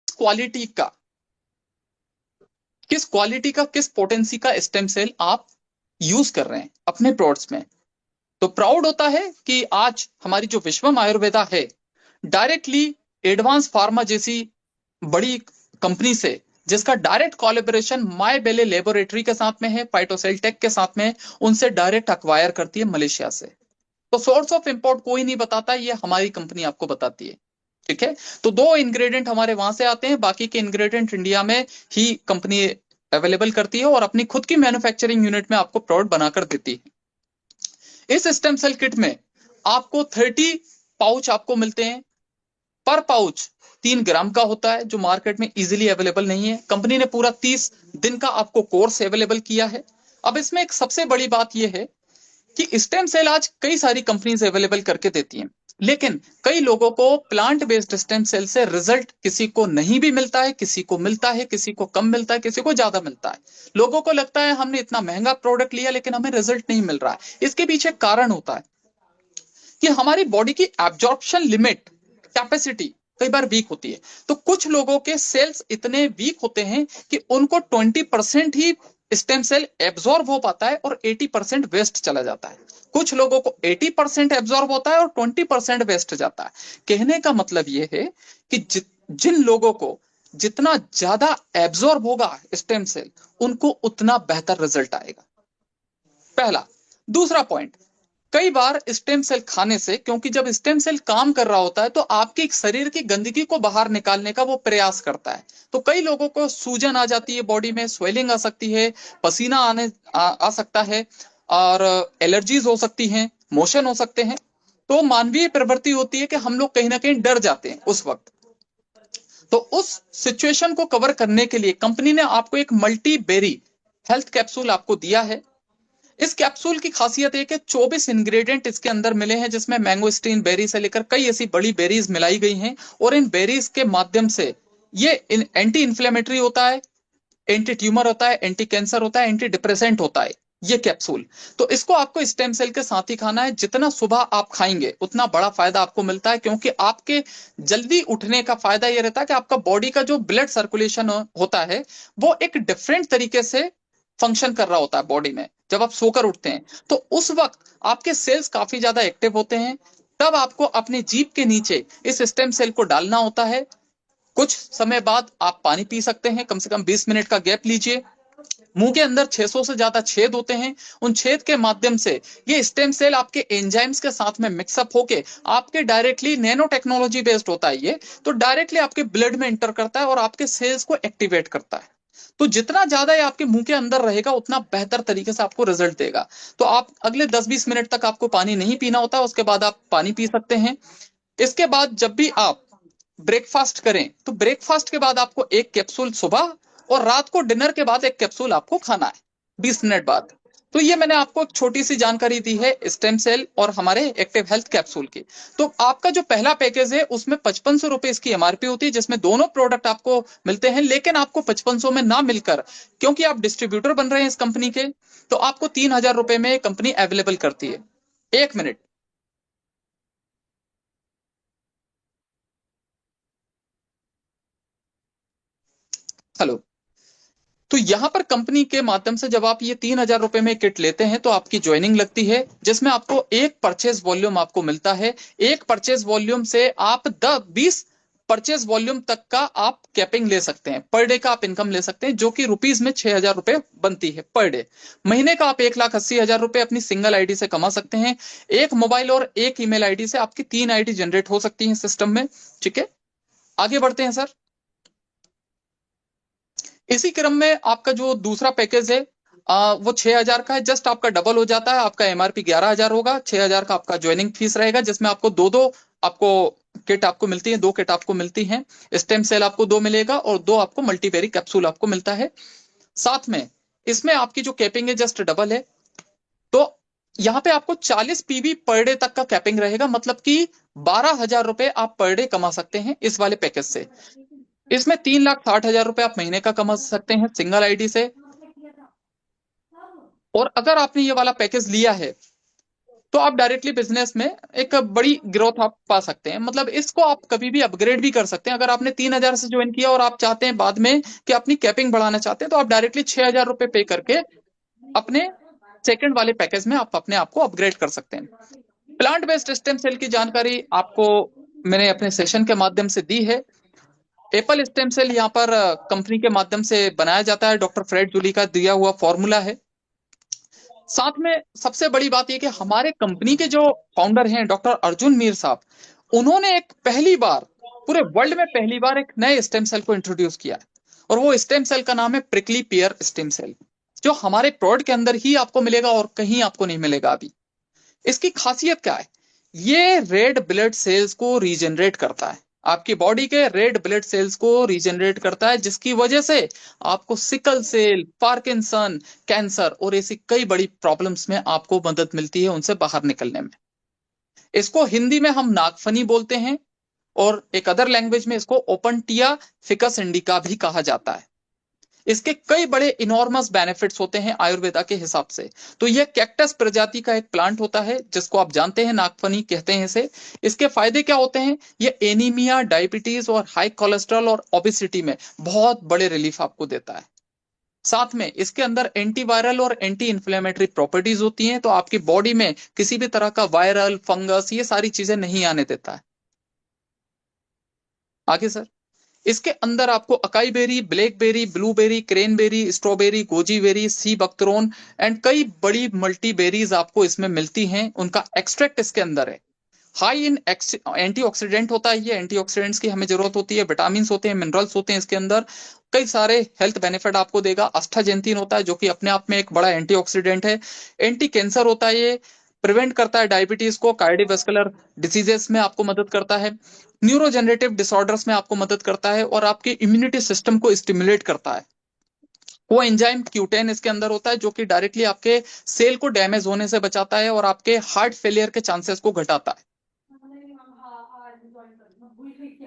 Quality का, किस quality का, किस पोटेंसी का स्टेम सेल आप यूज कर रहे हैं अपने प्रोडक्ट्स में। तो प्राउड होता है कि आज हमारी जो विश्वम आयुर्वेदा है, डायरेक्टली एडवांस फार्मा जैसी बड़ी कंपनी से, जिसका डायरेक्ट कोलैबोरेशन माय बेले लेबोरेटरी के साथ में है, फाइटोसेल टेक के साथ में है, उनसे डायरेक्ट अक्वायर करती है मलेशिया से। तो सोर्स ऑफ इंपोर्ट कोई नहीं बताता, ये हमारी कंपनी आपको बताती है। ठीक है। तो दो इंग्रेडिएंट हमारे वहां से आते हैं, बाकी के इंग्रेडिएंट इंडिया में ही कंपनी अवेलेबल करती है और अपनी खुद की मैन्युफैक्चरिंग यूनिट में आपको प्रोडक्ट बनाकर देती है। इस स्टेम सेल किट में आपको 30 पाउच आपको मिलते हैं। पर पाउच 3 ग्राम का होता है, जो मार्केट में इजीली अवेलेबल नहीं है। कंपनी ने पूरा 30 दिन का आपको कोर्स अवेलेबल किया है। अब इसमें एक सबसे बड़ी बात यह है कि स्टेम सेल आज कई सारी कंपनीज अवेलेबल करके देती हैं, लेकिन कई लोगों को प्लांट बेस्ड स्टेम सेल से रिजल्ट किसी को नहीं भी मिलता है, किसी को मिलता है, किसी को कम मिलता है, किसी को ज्यादा मिलता है। लोगों को लगता है हमने इतना महंगा प्रोडक्ट लिया लेकिन हमें रिजल्ट नहीं मिल रहा है। इसके पीछे कारण होता है कि हमारी बॉडी की एब्जॉर्प्शन लिमिट, कैपेसिटी कई बार वीक होती है। तो कुछ लोगों के सेल्स इतने वीक होते हैं कि उनको 20% ही स्टेम सेल एब्जॉर्ब हो पाता है और 80% वेस्ट चला जाता है। कुछ लोगों को 80% एब्जॉर्ब होता है और 20% वेस्ट जाता है। कहने का मतलब यह है कि जिन लोगों को जितना ज्यादा एब्जॉर्ब होगा स्टेम सेल, उनको उतना बेहतर रिजल्ट आएगा। पहला। दूसरा पॉइंट, कई बार स्टेम सेल खाने से, क्योंकि जब स्टेम सेल काम कर रहा होता है तो आपके शरीर की गंदगी को बाहर निकालने का वो प्रयास करता है। तो कई लोगों को सूजन आ जाती है, बॉडी में स्वेलिंग आ सकती है, पसीना आ सकता है, और एलर्जीज हो सकती हैं, मोशन हो सकते हैं। तो मानवीय प्रवृत्ति होती है कि हम लोग कहीं ना कहीं डर जाते हैं उस वक्त। तो उस सिचुएशन को कवर करने के लिए कंपनी ने आपको एक मल्टी बेरी हेल्थ कैप्सूल आपको दिया है। इस कैप्सूल की खासियत है कि 24 इंग्रेडिएंट इसके अंदर मिले हैं, जिसमें मैंगोस्टीन बेरी से लेकर कई ऐसी बड़ी बेरीज मिलाई गई हैं। और इन बेरीज के माध्यम से ये एंटी इंफ्लेमेटरी होता है, एंटी ट्यूमर होता है, एंटी कैंसर होता है, एंटी डिप्रेसेंट होता है ये कैप्सूल। तो इसको आपको स्टेम सेल के साथ ही खाना है। जितना सुबह आप खाएंगे उतना बड़ा फायदा आपको मिलता है, क्योंकि आपके जल्दी उठने का फायदा यह रहता है कि आपका बॉडी का जो ब्लड सर्कुलेशन होता है वो एक डिफरेंट तरीके से फंक्शन कर रहा होता है बॉडी में। जब आप सोकर उठते हैं तो उस वक्त आपके सेल्स काफी ज्यादा एक्टिव होते हैं। तब आपको अपनी जीभ के नीचे इस स्टेम सेल को डालना होता है। कुछ समय बाद आप पानी पी सकते हैं, कम से कम 20 मिनट का गैप लीजिए। मुंह के अंदर 600 से ज्यादा छेद होते हैं। उन छेद के माध्यम से ये स्टेम सेल आपके एंजाइम्स के साथ में मिक्सअप होके आपके डायरेक्टली, नैनो टेक्नोलॉजी बेस्ड होता है ये, तो डायरेक्टली आपके ब्लड में इंटर करता है और आपके सेल्स को एक्टिवेट करता है। तो जितना ज्यादा ये आपके मुंह के अंदर रहेगा उतना बेहतर तरीके से आपको रिजल्ट देगा। तो आप अगले 10-20 मिनट तक आपको पानी नहीं पीना होता, उसके बाद आप पानी पी सकते हैं। इसके बाद जब भी आप ब्रेकफास्ट करें तो ब्रेकफास्ट के बाद आपको एक कैप्सूल सुबह, और रात को डिनर के बाद एक कैप्सूल आपको खाना है 20 मिनट बाद। तो ये मैंने आपको एक छोटी सी जानकारी दी है स्टेम सेल और हमारे एक्टिव हेल्थ कैप्सूल की। तो आपका जो पहला पैकेज है उसमें 5500 रुपए इसकी एमआरपी होती है, जिसमें दोनों प्रोडक्ट आपको मिलते हैं। लेकिन आपको 5500 में ना मिलकर, क्योंकि आप डिस्ट्रीब्यूटर बन रहे हैं इस कंपनी के, तो आपको 3000 रुपए में कंपनी अवेलेबल करती है। 1 मिनट। हेलो। तो यहां पर कंपनी के माध्यम से जब आप ये 3000 रुपए में किट लेते हैं तो आपकी ज्वाइनिंग लगती है, जिसमें आपको एक परचेज वॉल्यूम आपको मिलता है। एक परचेज वॉल्यूम से आप 10-20 परचेज वॉल्यूम तक का आप कैपिंग ले सकते हैं। पर डे का आप इनकम ले सकते हैं, जो कि रुपीज में 6000 रुपए बनती है पर डे। महीने का आप 1,80,000 रुपए अपनी सिंगल आईडी से कमा सकते हैं। एक मोबाइल और एक ईमेल आईडी से आपकी 3 आईडी जनरेट हो सकती है सिस्टम में। ठीक है। आगे बढ़ते हैं सर। इसी क्रम में आपका जो दूसरा पैकेज है वो 6,000 का है। जस्ट आपका डबल हो जाता है, आपका एमआरपी 11,000 होगा, 6,000 का आपका ज्वाइनिंग फीस रहेगा, जिसमें आपको दो दो आपको किट आपको मिलती है, 2 किट आपको मिलती हैं। स्टेम सेल आपको 2 मिलेगा और 2 आपको मल्टीपेरी कैप्सूल आपको मिलता है साथ में। इसमें आपकी जो कैपिंग है जस्ट डबल है। तो यहाँ पे आपको 40 पीवी पर डे तक का कैपिंग रहेगा, मतलब कि 12,000 रुपए आप पर डे कमा सकते हैं इस वाले पैकेज से। इसमें 3,60,000 रुपए आप महीने का कमा सकते हैं सिंगल आईडी से। और अगर आपने ये वाला पैकेज लिया है तो आप डायरेक्टली बिजनेस में एक बड़ी ग्रोथ आप पा सकते हैं। मतलब इसको आप कभी भी अपग्रेड भी कर सकते हैं। अगर आपने 3,000 से ज्वाइन किया और आप चाहते हैं बाद में कि अपनी कैपिंग बढ़ाना चाहते हैं, तो आप डायरेक्टली 6,000 रुपए पे करके अपने सेकंड वाले पैकेज में आप अपने आप को अपग्रेड कर सकते हैं। प्लांट बेस्ड स्टेम सेल की जानकारी आपको मैंने अपने सेशन के माध्यम से दी है। एप्पल स्टेम सेल यहाँ पर कंपनी के माध्यम से बनाया जाता है, डॉक्टर फ्रेड जूली का दिया हुआ फॉर्मूला है। साथ में सबसे बड़ी बात यह कि हमारे कंपनी के जो फाउंडर हैं डॉक्टर अर्जुन मीर साहब, उन्होंने एक पहली बार, पूरे वर्ल्ड में पहली बार एक नए स्टेम सेल को इंट्रोड्यूस किया है, और वो स्टेम सेल का नाम है प्रिकली पियर स्टेम सेल, जो हमारे प्रोडक्ट के अंदर ही आपको मिलेगा और कहीं आपको नहीं मिलेगा अभी। इसकी खासियत क्या है? ये रेड ब्लड सेल्स को रीजनरेट करता है, आपकी बॉडी के रेड ब्लड सेल्स को रीजनरेट करता है, जिसकी वजह से आपको सिकल सेल, पार्किंसन, कैंसर और ऐसी कई बड़ी प्रॉब्लम्स में आपको मदद मिलती है उनसे बाहर निकलने में। इसको हिंदी में हम नागफनी बोलते हैं, और एक अदर लैंग्वेज में इसको ओपनटिया फिकस इंडिका भी कहा जाता है। इसके कई बड़े इनॉर्मस बेनिफिट्स होते हैं आयुर्वेदा के हिसाब से। तो यह कैक्टस प्रजाति का एक प्लांट होता है, जिसको आप जानते हैं नागफनी कहते हैं इसे। इसके फायदे क्या होते हैं? ये एनीमिया, डायबिटीज और हाई कोलेस्ट्रॉल और ओबेसिटी में बहुत बड़े रिलीफ आपको देता है। साथ में इसके अंदर एंटीवायरल और एंटी इंफ्लेमेटरी प्रॉपर्टीज होती हैं, तो आपकी बॉडी में किसी भी तरह का वायरल, फंगस, ये सारी चीजें नहीं आने देता है। आगे सर, इसके अंदर आपको acai berry, blackberry, blueberry, cranberry, strawberry, goji berry, sea buckthorn and कई बड़ी मल्टी बेरीज आपको इसमें मिलती हैं। उनका एक्सट्रैक्ट इसके अंदर है। हाई इन एंटीऑक्सीडेंट होता है, ये एंटीऑक्सीडेंट्स की हमें जरूरत होती है, विटामिन होते हैं, मिनरल्स होते हैं इसके अंदर, कई सारे हेल्थ बेनिफिट आपको देगा। अस्थाजेंथिन होता है जो कि अपने आप में एक बड़ा एंटीऑक्सीडेंट है। एंटी कैंसर होता है, ये प्रिवेंट करता है डायबिटीज को, कार्डियोवास्कुलर डिसीजेस में आपको मदद करता है, न्यूरोजेनरेटिव डिसऑर्डर्स में आपको मदद करता है, और आपके इम्यूनिटी सिस्टम को स्टिमुलेट करता है। वो एंजाइम क्यूटेन इसके अंदर होता है, जो कि डायरेक्टली आपके सेल को डैमेज होने से बचाता है और आपके हार्ट फेलियर के चांसेस को घटाता है।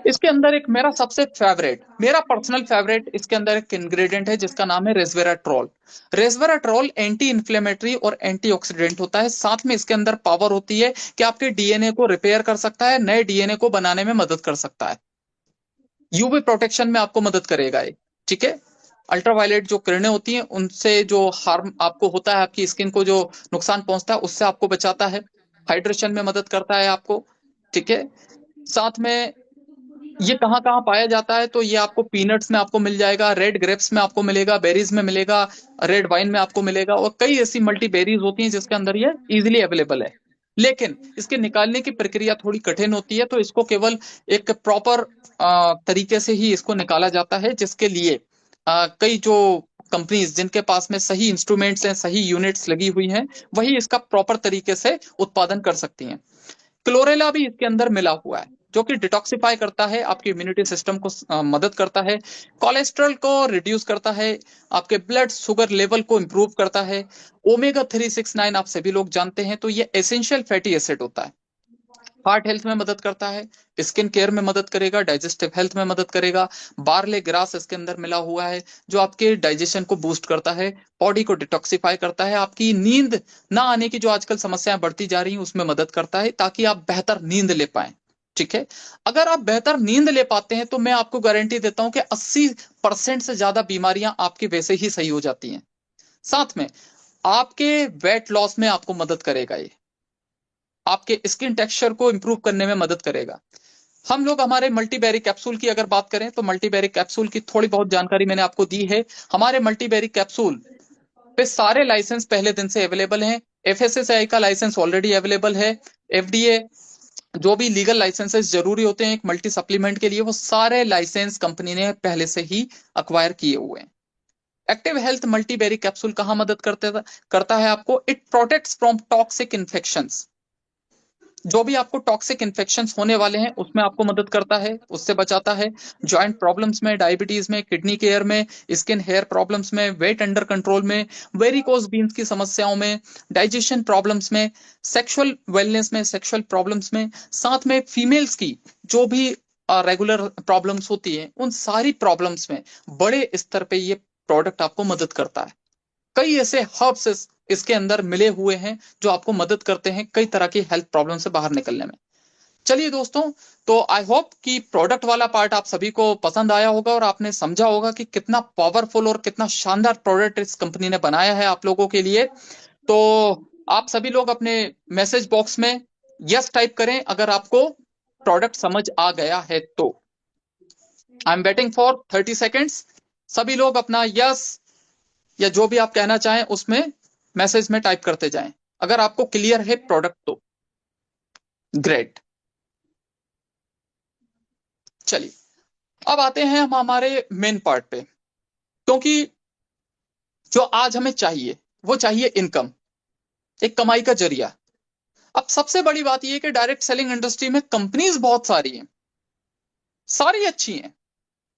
इसके अंदर एक मेरा सबसे फेवरेट, मेरा पर्सनल फेवरेट, इसके अंदर एक इंग्रेडिएंट है जिसका नाम है रेसवेराट्रोल। रेसवेराट्रोल एंटी इंफ्लेमेटरी और एंटीऑक्सीडेंट होता है। साथ में इसके अंदर पावर होती है कि आपके डीएनए को रिपेयर कर सकता है, नए डीएनए को बनाने में मदद कर सकता है, यूवी प्रोटेक्शन में आपको मदद करेगा ये। ठीक है, अल्ट्रावायलेट जो किरणें होती हैं उनसे जो हार्म आपको होता है, आपकी स्किन को जो नुकसान पहुंचता है, उससे आपको बचाता है। हाइड्रेशन में मदद करता है आपको। ठीक है, साथ में ये कहाँ कहाँ पाया जाता है? तो ये आपको पीनट्स में आपको मिल जाएगा, रेड ग्रेप्स में आपको मिलेगा, बेरीज में मिलेगा, रेड वाइन में आपको मिलेगा, और कई ऐसी मल्टी बेरीज होती हैं जिसके अंदर ये इजीली अवेलेबल है। लेकिन इसके निकालने की प्रक्रिया थोड़ी कठिन होती है, तो इसको केवल एक प्रॉपर तरीके से ही इसको निकाला जाता है, जिसके लिए कई जो कंपनीज जिनके पास में सही इंस्ट्रूमेंट्स हैं, सही यूनिट्स लगी हुई हैं, वही इसका प्रॉपर तरीके से उत्पादन कर सकती हैं। क्लोरेला भी इसके अंदर मिला हुआ है, जो कि डिटॉक्सिफाई करता है, आपके इम्यूनिटी सिस्टम को मदद करता है, कोलेस्ट्रॉल को रिड्यूस करता है, आपके ब्लड शुगर लेवल को इंप्रूव करता है। ओमेगा 369 आप सभी लोग जानते हैं, तो ये एसेंशियल फैटी एसिड होता है, हार्ट हेल्थ में मदद करता है, स्किन केयर में मदद करेगा, डाइजेस्टिव हेल्थ में मदद करेगा। बार्ले ग्रास इसके अंदर मिला हुआ है, जो आपके डाइजेशन को बूस्ट करता है, बॉडी को डिटॉक्सिफाई करता है, आपकी नींद ना आने की जो आजकल समस्याएं बढ़ती जा रही हैं उसमें मदद करता है, ताकि आप बेहतर नींद ले पाए। ठीक है, अगर आप बेहतर नींद ले पाते हैं तो मैं आपको गारंटी देता हूं कि 80% से ज्यादा बीमारियां आपकी वैसे ही सही हो जाती हैं। साथ में आपके वेट लॉस में आपको मदद करेगा ये, आपके स्किन टेक्सचर को इंप्रूव करने में मदद करेगा। हम लोग हमारे मल्टीबेरी कैप्सूल की अगर बात करें, तो मल्टीबेरी कैप्सूल की थोड़ी बहुत जानकारी मैंने आपको दी है। हमारे मल्टीबेरी कैप्सूल पे सारे लाइसेंस पहले दिन से अवेलेबल हैं। एफएसएसआई का लाइसेंस ऑलरेडी अवेलेबल है। एफडीए, जो भी लीगल लाइसेंसेस जरूरी होते हैं एक मल्टी सप्लीमेंट के लिए, वो सारे लाइसेंस कंपनी ने पहले से ही अक्वायर किए हुए हैं। एक्टिव हेल्थ मल्टीबेरी कैप्सूल कहाँ मदद करता है आपको? It protects from toxic infections. जो भी आपको टॉक्सिक इन्फेक्शंस होने वाले हैं उसमें आपको मदद करता है, उससे बचाता है। जॉइंट प्रॉब्लम्स में, डायबिटीज में, किडनी केयर में, स्किन हेयर प्रॉब्लम्स में, वेट अंडर कंट्रोल में, वेरिकोज बीन्स की समस्याओं में, डाइजेशन प्रॉब्लम्स में, सेक्सुअल वेलनेस में, सेक्सुअल प्रॉब्लम्स में, साथ में फीमेल्स की जो भी रेगुलर प्रॉब्लम्स होती है उन सारी प्रॉब्लम्स में बड़े स्तर पे ये प्रोडक्ट आपको मदद करता है। कई ऐसे हर्ब्स इसके अंदर मिले हुए हैं जो आपको मदद करते हैं कई तरह की हेल्थ प्रॉब्लम से बाहर निकलने में। चलिए दोस्तों, तो आई होप कि प्रोडक्ट वाला पार्ट आप सभी को पसंद आया होगा और आपने समझा होगा कि कितना पावरफुल और कितना शानदार प्रोडक्ट इस कंपनी ने बनाया है आप लोगों के लिए। तो आप सभी लोग अपने मैसेज बॉक्स में यस टाइप करें अगर आपको प्रोडक्ट समझ आ गया है तो। I am waiting for 30 seconds. सभी लोग अपना यस या जो भी आप कहना चाहें उसमें मैसेज में टाइप करते जाएं अगर आपको क्लियर है प्रोडक्ट तो। ग्रेट। चलिए, अब आते हैं हम हमारे मेन पार्ट पे, क्योंकि जो आज हमें चाहिए वो चाहिए इनकम, एक कमाई का जरिया। अब सबसे बड़ी बात यह है कि डायरेक्ट सेलिंग इंडस्ट्री में कंपनीज बहुत सारी हैं, सारी अच्छी हैं।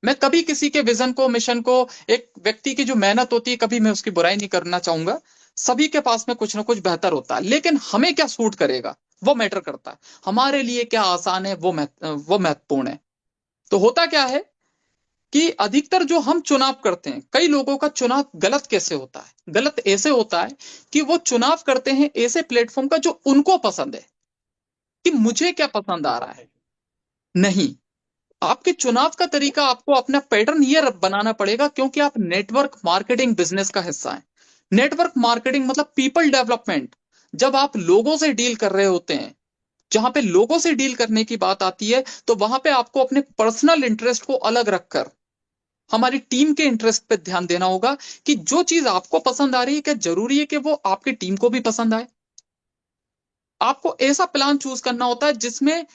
मैं कभी किसी के विजन को, मिशन को, एक व्यक्ति की जो मेहनत होती है, कभी मैं उसकी बुराई नहीं करना चाहूंगा। सभी के पास में कुछ ना कुछ बेहतर होता है, लेकिन हमें क्या सूट करेगा वो मैटर करता है। हमारे लिए क्या आसान है वो महत्वपूर्ण है। तो होता क्या है कि अधिकतर जो हम चुनाव करते हैं, कई लोगों का चुनाव गलत कैसे होता है? गलत ऐसे होता है कि वो चुनाव करते हैं ऐसे प्लेटफॉर्म का जो उनको पसंद है, कि मुझे क्या पसंद आ रहा है। नहीं, आपके चुनाव का तरीका, आपको अपना पैटर्न ये बनाना पड़ेगा, क्योंकि आप नेटवर्क मार्केटिंग बिजनेस का हिस्सा है। नेटवर्क मार्केटिंग मतलब पीपल डेवलपमेंट। जब आप लोगों से डील कर रहे होते हैं, जहां पे लोगों से डील करने की बात आती है, तो वहां पे आपको अपने पर्सनल इंटरेस्ट को अलग रखकर हमारी टीम के इंटरेस्ट पे ध्यान देना होगा, कि जो चीज आपको पसंद आ रही है क्या जरूरी है कि वो आपकी टीम को भी पसंद आए। आपको ऐसा प्लान चूज करना होता है जिसमें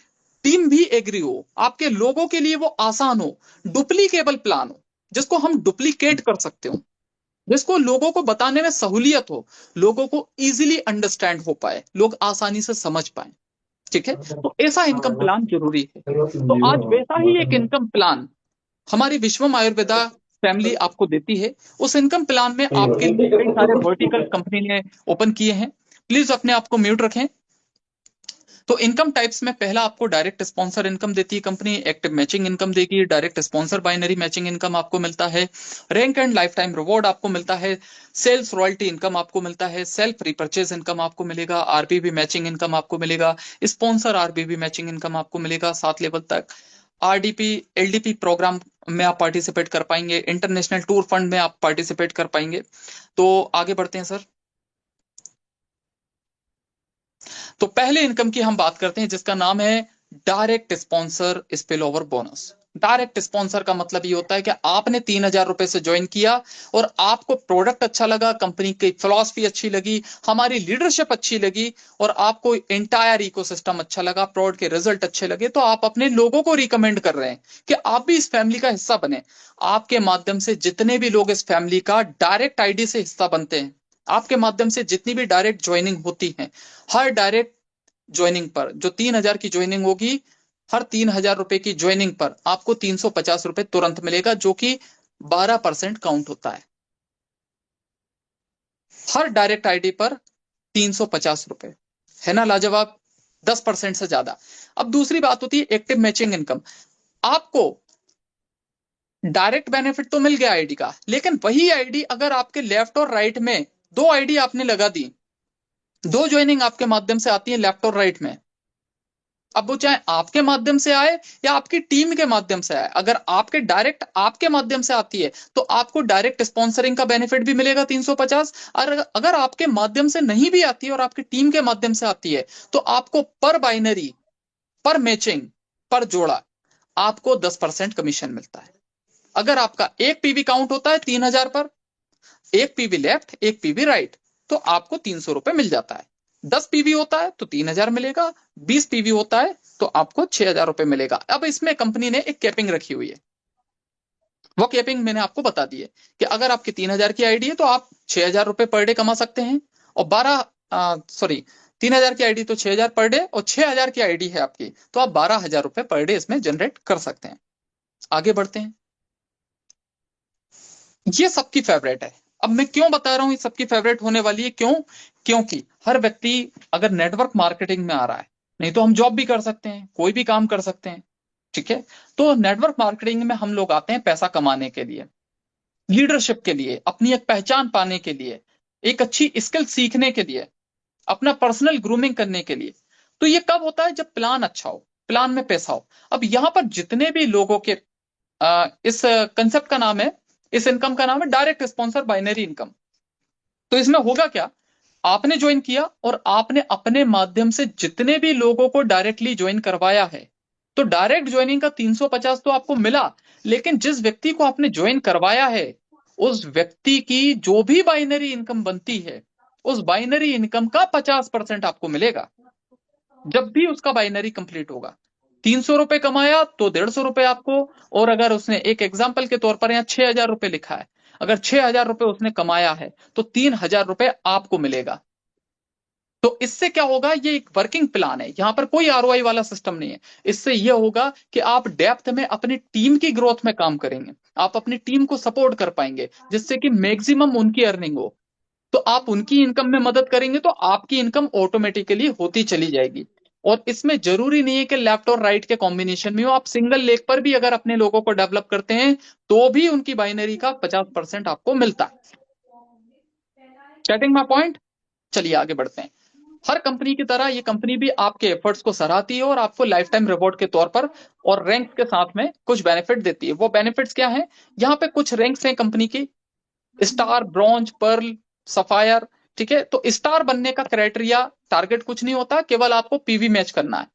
टीम भी एग्री हो, आपके लोगों के लिए वो आसान हो, डुप्लीकेबल प्लान हो, जिसको हम डुप्लीकेट कर सकते हो, जिसको लोगों को बताने में सहूलियत हो, लोगों को इजीली अंडरस्टैंड हो पाए, लोग आसानी से समझ पाए। ठीक है, तो ऐसा इनकम प्लान जरूरी है। तो आज वैसा ही एक इनकम प्लान हमारी विश्वम आयुर्वेदा फैमिली आपको देती है। उस इनकम प्लान में आपके लिए कई सारे वर्टिकल कंपनी ने ओपन किए हैं। प्लीज अपने आप को म्यूट रखें। तो इनकम टाइप्स में पहला आपको डायरेक्ट स्पॉन्सर इनकम देती है कंपनी, एक्टिव मैचिंग इनकम देगी, direct sponsor binary matching income आपको मिलता है, rank and life time reward आपको मिलता है, सेल्स रॉयल्टी इनकम आपको मिलता है, सेल्फ रिपर्चेज इनकम आपको मिलेगा, आरबीबी मैचिंग इनकम आपको मिलेगा, स्पॉन्सर आरबीबी मैचिंग इनकम आपको मिलेगा 7 लेवल तक, आरडीपी एलडीपी प्रोग्राम में आप पार्टिसिपेट कर पाएंगे, इंटरनेशनल टूर फंड में आप पार्टिसिपेट कर पाएंगे। तो आगे बढ़ते हैं सर। तो पहले इनकम की हम बात करते हैं जिसका नाम है direct sponsor spill over bonus. Direct sponsor का मतलब ये होता है कि आपने 3,000 रुपए से ज्वाइन किया और आपको प्रोडक्ट अच्छा लगा, कंपनी की फिलॉसफी अच्छी लगी, हमारी लीडरशिप अच्छी लगी और आपको इंटायर इकोसिस्टम अच्छा लगा, प्रोडक्ट के रिजल्ट अच्छे लगे, तो आप अपने लोगों को रिकमेंड कर रहे हैं कि आप भी इस फैमिली का हिस्सा बने। आपके माध्यम से जितने भी लोग इस फैमिली का डायरेक्ट आईडी से हिस्सा बनते हैं, आपके माध्यम से जितनी भी डायरेक्ट ज्वाइनिंग होती है, हर डायरेक्ट ज्वाइनिंग पर जो 3,000 की ज्वाइनिंग होगी, हर 3,000 रुपए की ज्वाइनिंग पर आपको 350 रुपए तुरंत मिलेगा, जो कि 12% काउंट होता है। हर डायरेक्ट आईडी पर 350 रुपए, है ना लाजवाब? 10% से ज्यादा। अब दूसरी बात होती है एक्टिव मैचिंग इनकम। आपको डायरेक्ट बेनिफिट तो मिल गया आईडी का, लेकिन वही आईडी अगर आपके लेफ्ट और राइट में, दो आईडी आपने लगा दी, दो ज्वाइनिंग आपके माध्यम से आती है लेफ्ट और राइट में, अब वो चाहे आपके माध्यम से आए या आपकी टीम के माध्यम से आए, अगर आपके डायरेक्ट आपके माध्यम से आती है तो आपको डायरेक्ट स्पॉन्सरिंग का बेनिफिट भी मिलेगा 350। और अगर आपके माध्यम से नहीं भी आती है और आपकी टीम के माध्यम से आती है, तो आपको पर बाइनरी, पर मैचिंग, पर जोड़ा आपको 10% कमीशन मिलता है। अगर आपका एक पीवी काउंट होता है 3,000 पर, एक पीवी लेफ्ट एक पीवी राइट, तो आपको 300 रुपए मिल जाता है। 10 पीवी होता है तो 3,000 मिलेगा, 20 पीवी होता है तो आपको 6,000 रुपए मिलेगा। अब इसमें कंपनी ने एक कैपिंग रखी हुई है, वो कैपिंग मैंने आपको बता दी है कि अगर आपकी 3,000 की आईडी है तो आप 6,000 रुपए पर डे कमा सकते हैं, और 3,000 की आईडी तो 6,000 पर डे, और 6,000 की आईडी है आपकी तो आप 12,000 रुपए पर डे इसमें जनरेट कर सकते हैं। आगे बढ़ते हैं। ये सबकी फेवरेट है। अब मैं क्यों बता रहा हूं ये सबकी फेवरेट होने वाली है, क्यों? क्योंकि हर व्यक्ति अगर नेटवर्क मार्केटिंग में आ रहा है, नहीं तो हम जॉब भी कर सकते हैं, कोई भी काम कर सकते हैं, ठीक है। तो नेटवर्क मार्केटिंग में हम लोग आते हैं पैसा कमाने के लिए, लीडरशिप के लिए, अपनी एक पहचान पाने के लिए, एक अच्छी स्किल सीखने के लिए, अपना पर्सनल ग्रूमिंग करने के लिए। तो ये कब होता है? जब प्लान अच्छा हो, प्लान में पैसा हो। अब यहां पर जितने भी लोगों के इस कंसेप्ट का नाम है, इस इनकम का नाम है डायरेक्ट स्पॉन्सर बाइनरी इनकम। तो इसमें होगा क्या? आपने ज्वाइन किया और आपने अपने माध्यम से जितने भी लोगों को डायरेक्टली ज्वाइन करवाया है, तो डायरेक्ट ज्वाइनिंग का 350 तो आपको मिला, लेकिन जिस व्यक्ति को आपने ज्वाइन करवाया है, उस व्यक्ति की जो भी बाइनरी इनकम बनती है, उस बाइनरी इनकम का 50% आपको मिलेगा जब भी उसका बाइनरी कंप्लीट होगा। 300 रुपए कमाया तो 150 रुपए आपको। और अगर उसने, एक एग्जाम्पल के तौर पर यहाँ 6,000 रुपए लिखा है, अगर 6,000 रुपए उसने कमाया है तो 3,000 रुपए आपको मिलेगा। तो इससे क्या होगा? ये एक वर्किंग प्लान है, यहां पर कोई आरओआई वाला सिस्टम नहीं है। इससे ये होगा कि आप डेप्थ में अपनी टीम की ग्रोथ में काम करेंगे, आप अपनी टीम को सपोर्ट कर पाएंगे, जिससे कि मैक्सिमम उनकी अर्निंग हो। तो आप उनकी इनकम में मदद करेंगे तो आपकी इनकम ऑटोमेटिकली होती चली जाएगी। और इसमें जरूरी नहीं है कि लेफ्ट और राइट के कॉम्बिनेशन में हो, आप सिंगल लेग पर भी अगर अपने लोगों को डेवलप करते हैं तो भी उनकी बाइनरी का 50% आपको मिलता है। Chatting my point. चलिए आगे बढ़ते हैं। हर कंपनी की तरह ये कंपनी भी आपके एफर्ट्स को सराहती है और आपको लाइफ टाइम रिवॉर्ड के तौर पर और रैंक के साथ में कुछ बेनिफिट देती है। वो बेनिफिट्स क्या हैं? यहाँ पे कुछ रैंक्स हैं कंपनी की: स्टार, ब्रॉन्ज, पर्ल, सफायर। ठीक है, तो स्टार बनने का क्राइटेरिया, टारगेट कुछ नहीं होता, केवल आपको पीवी मैच करना है।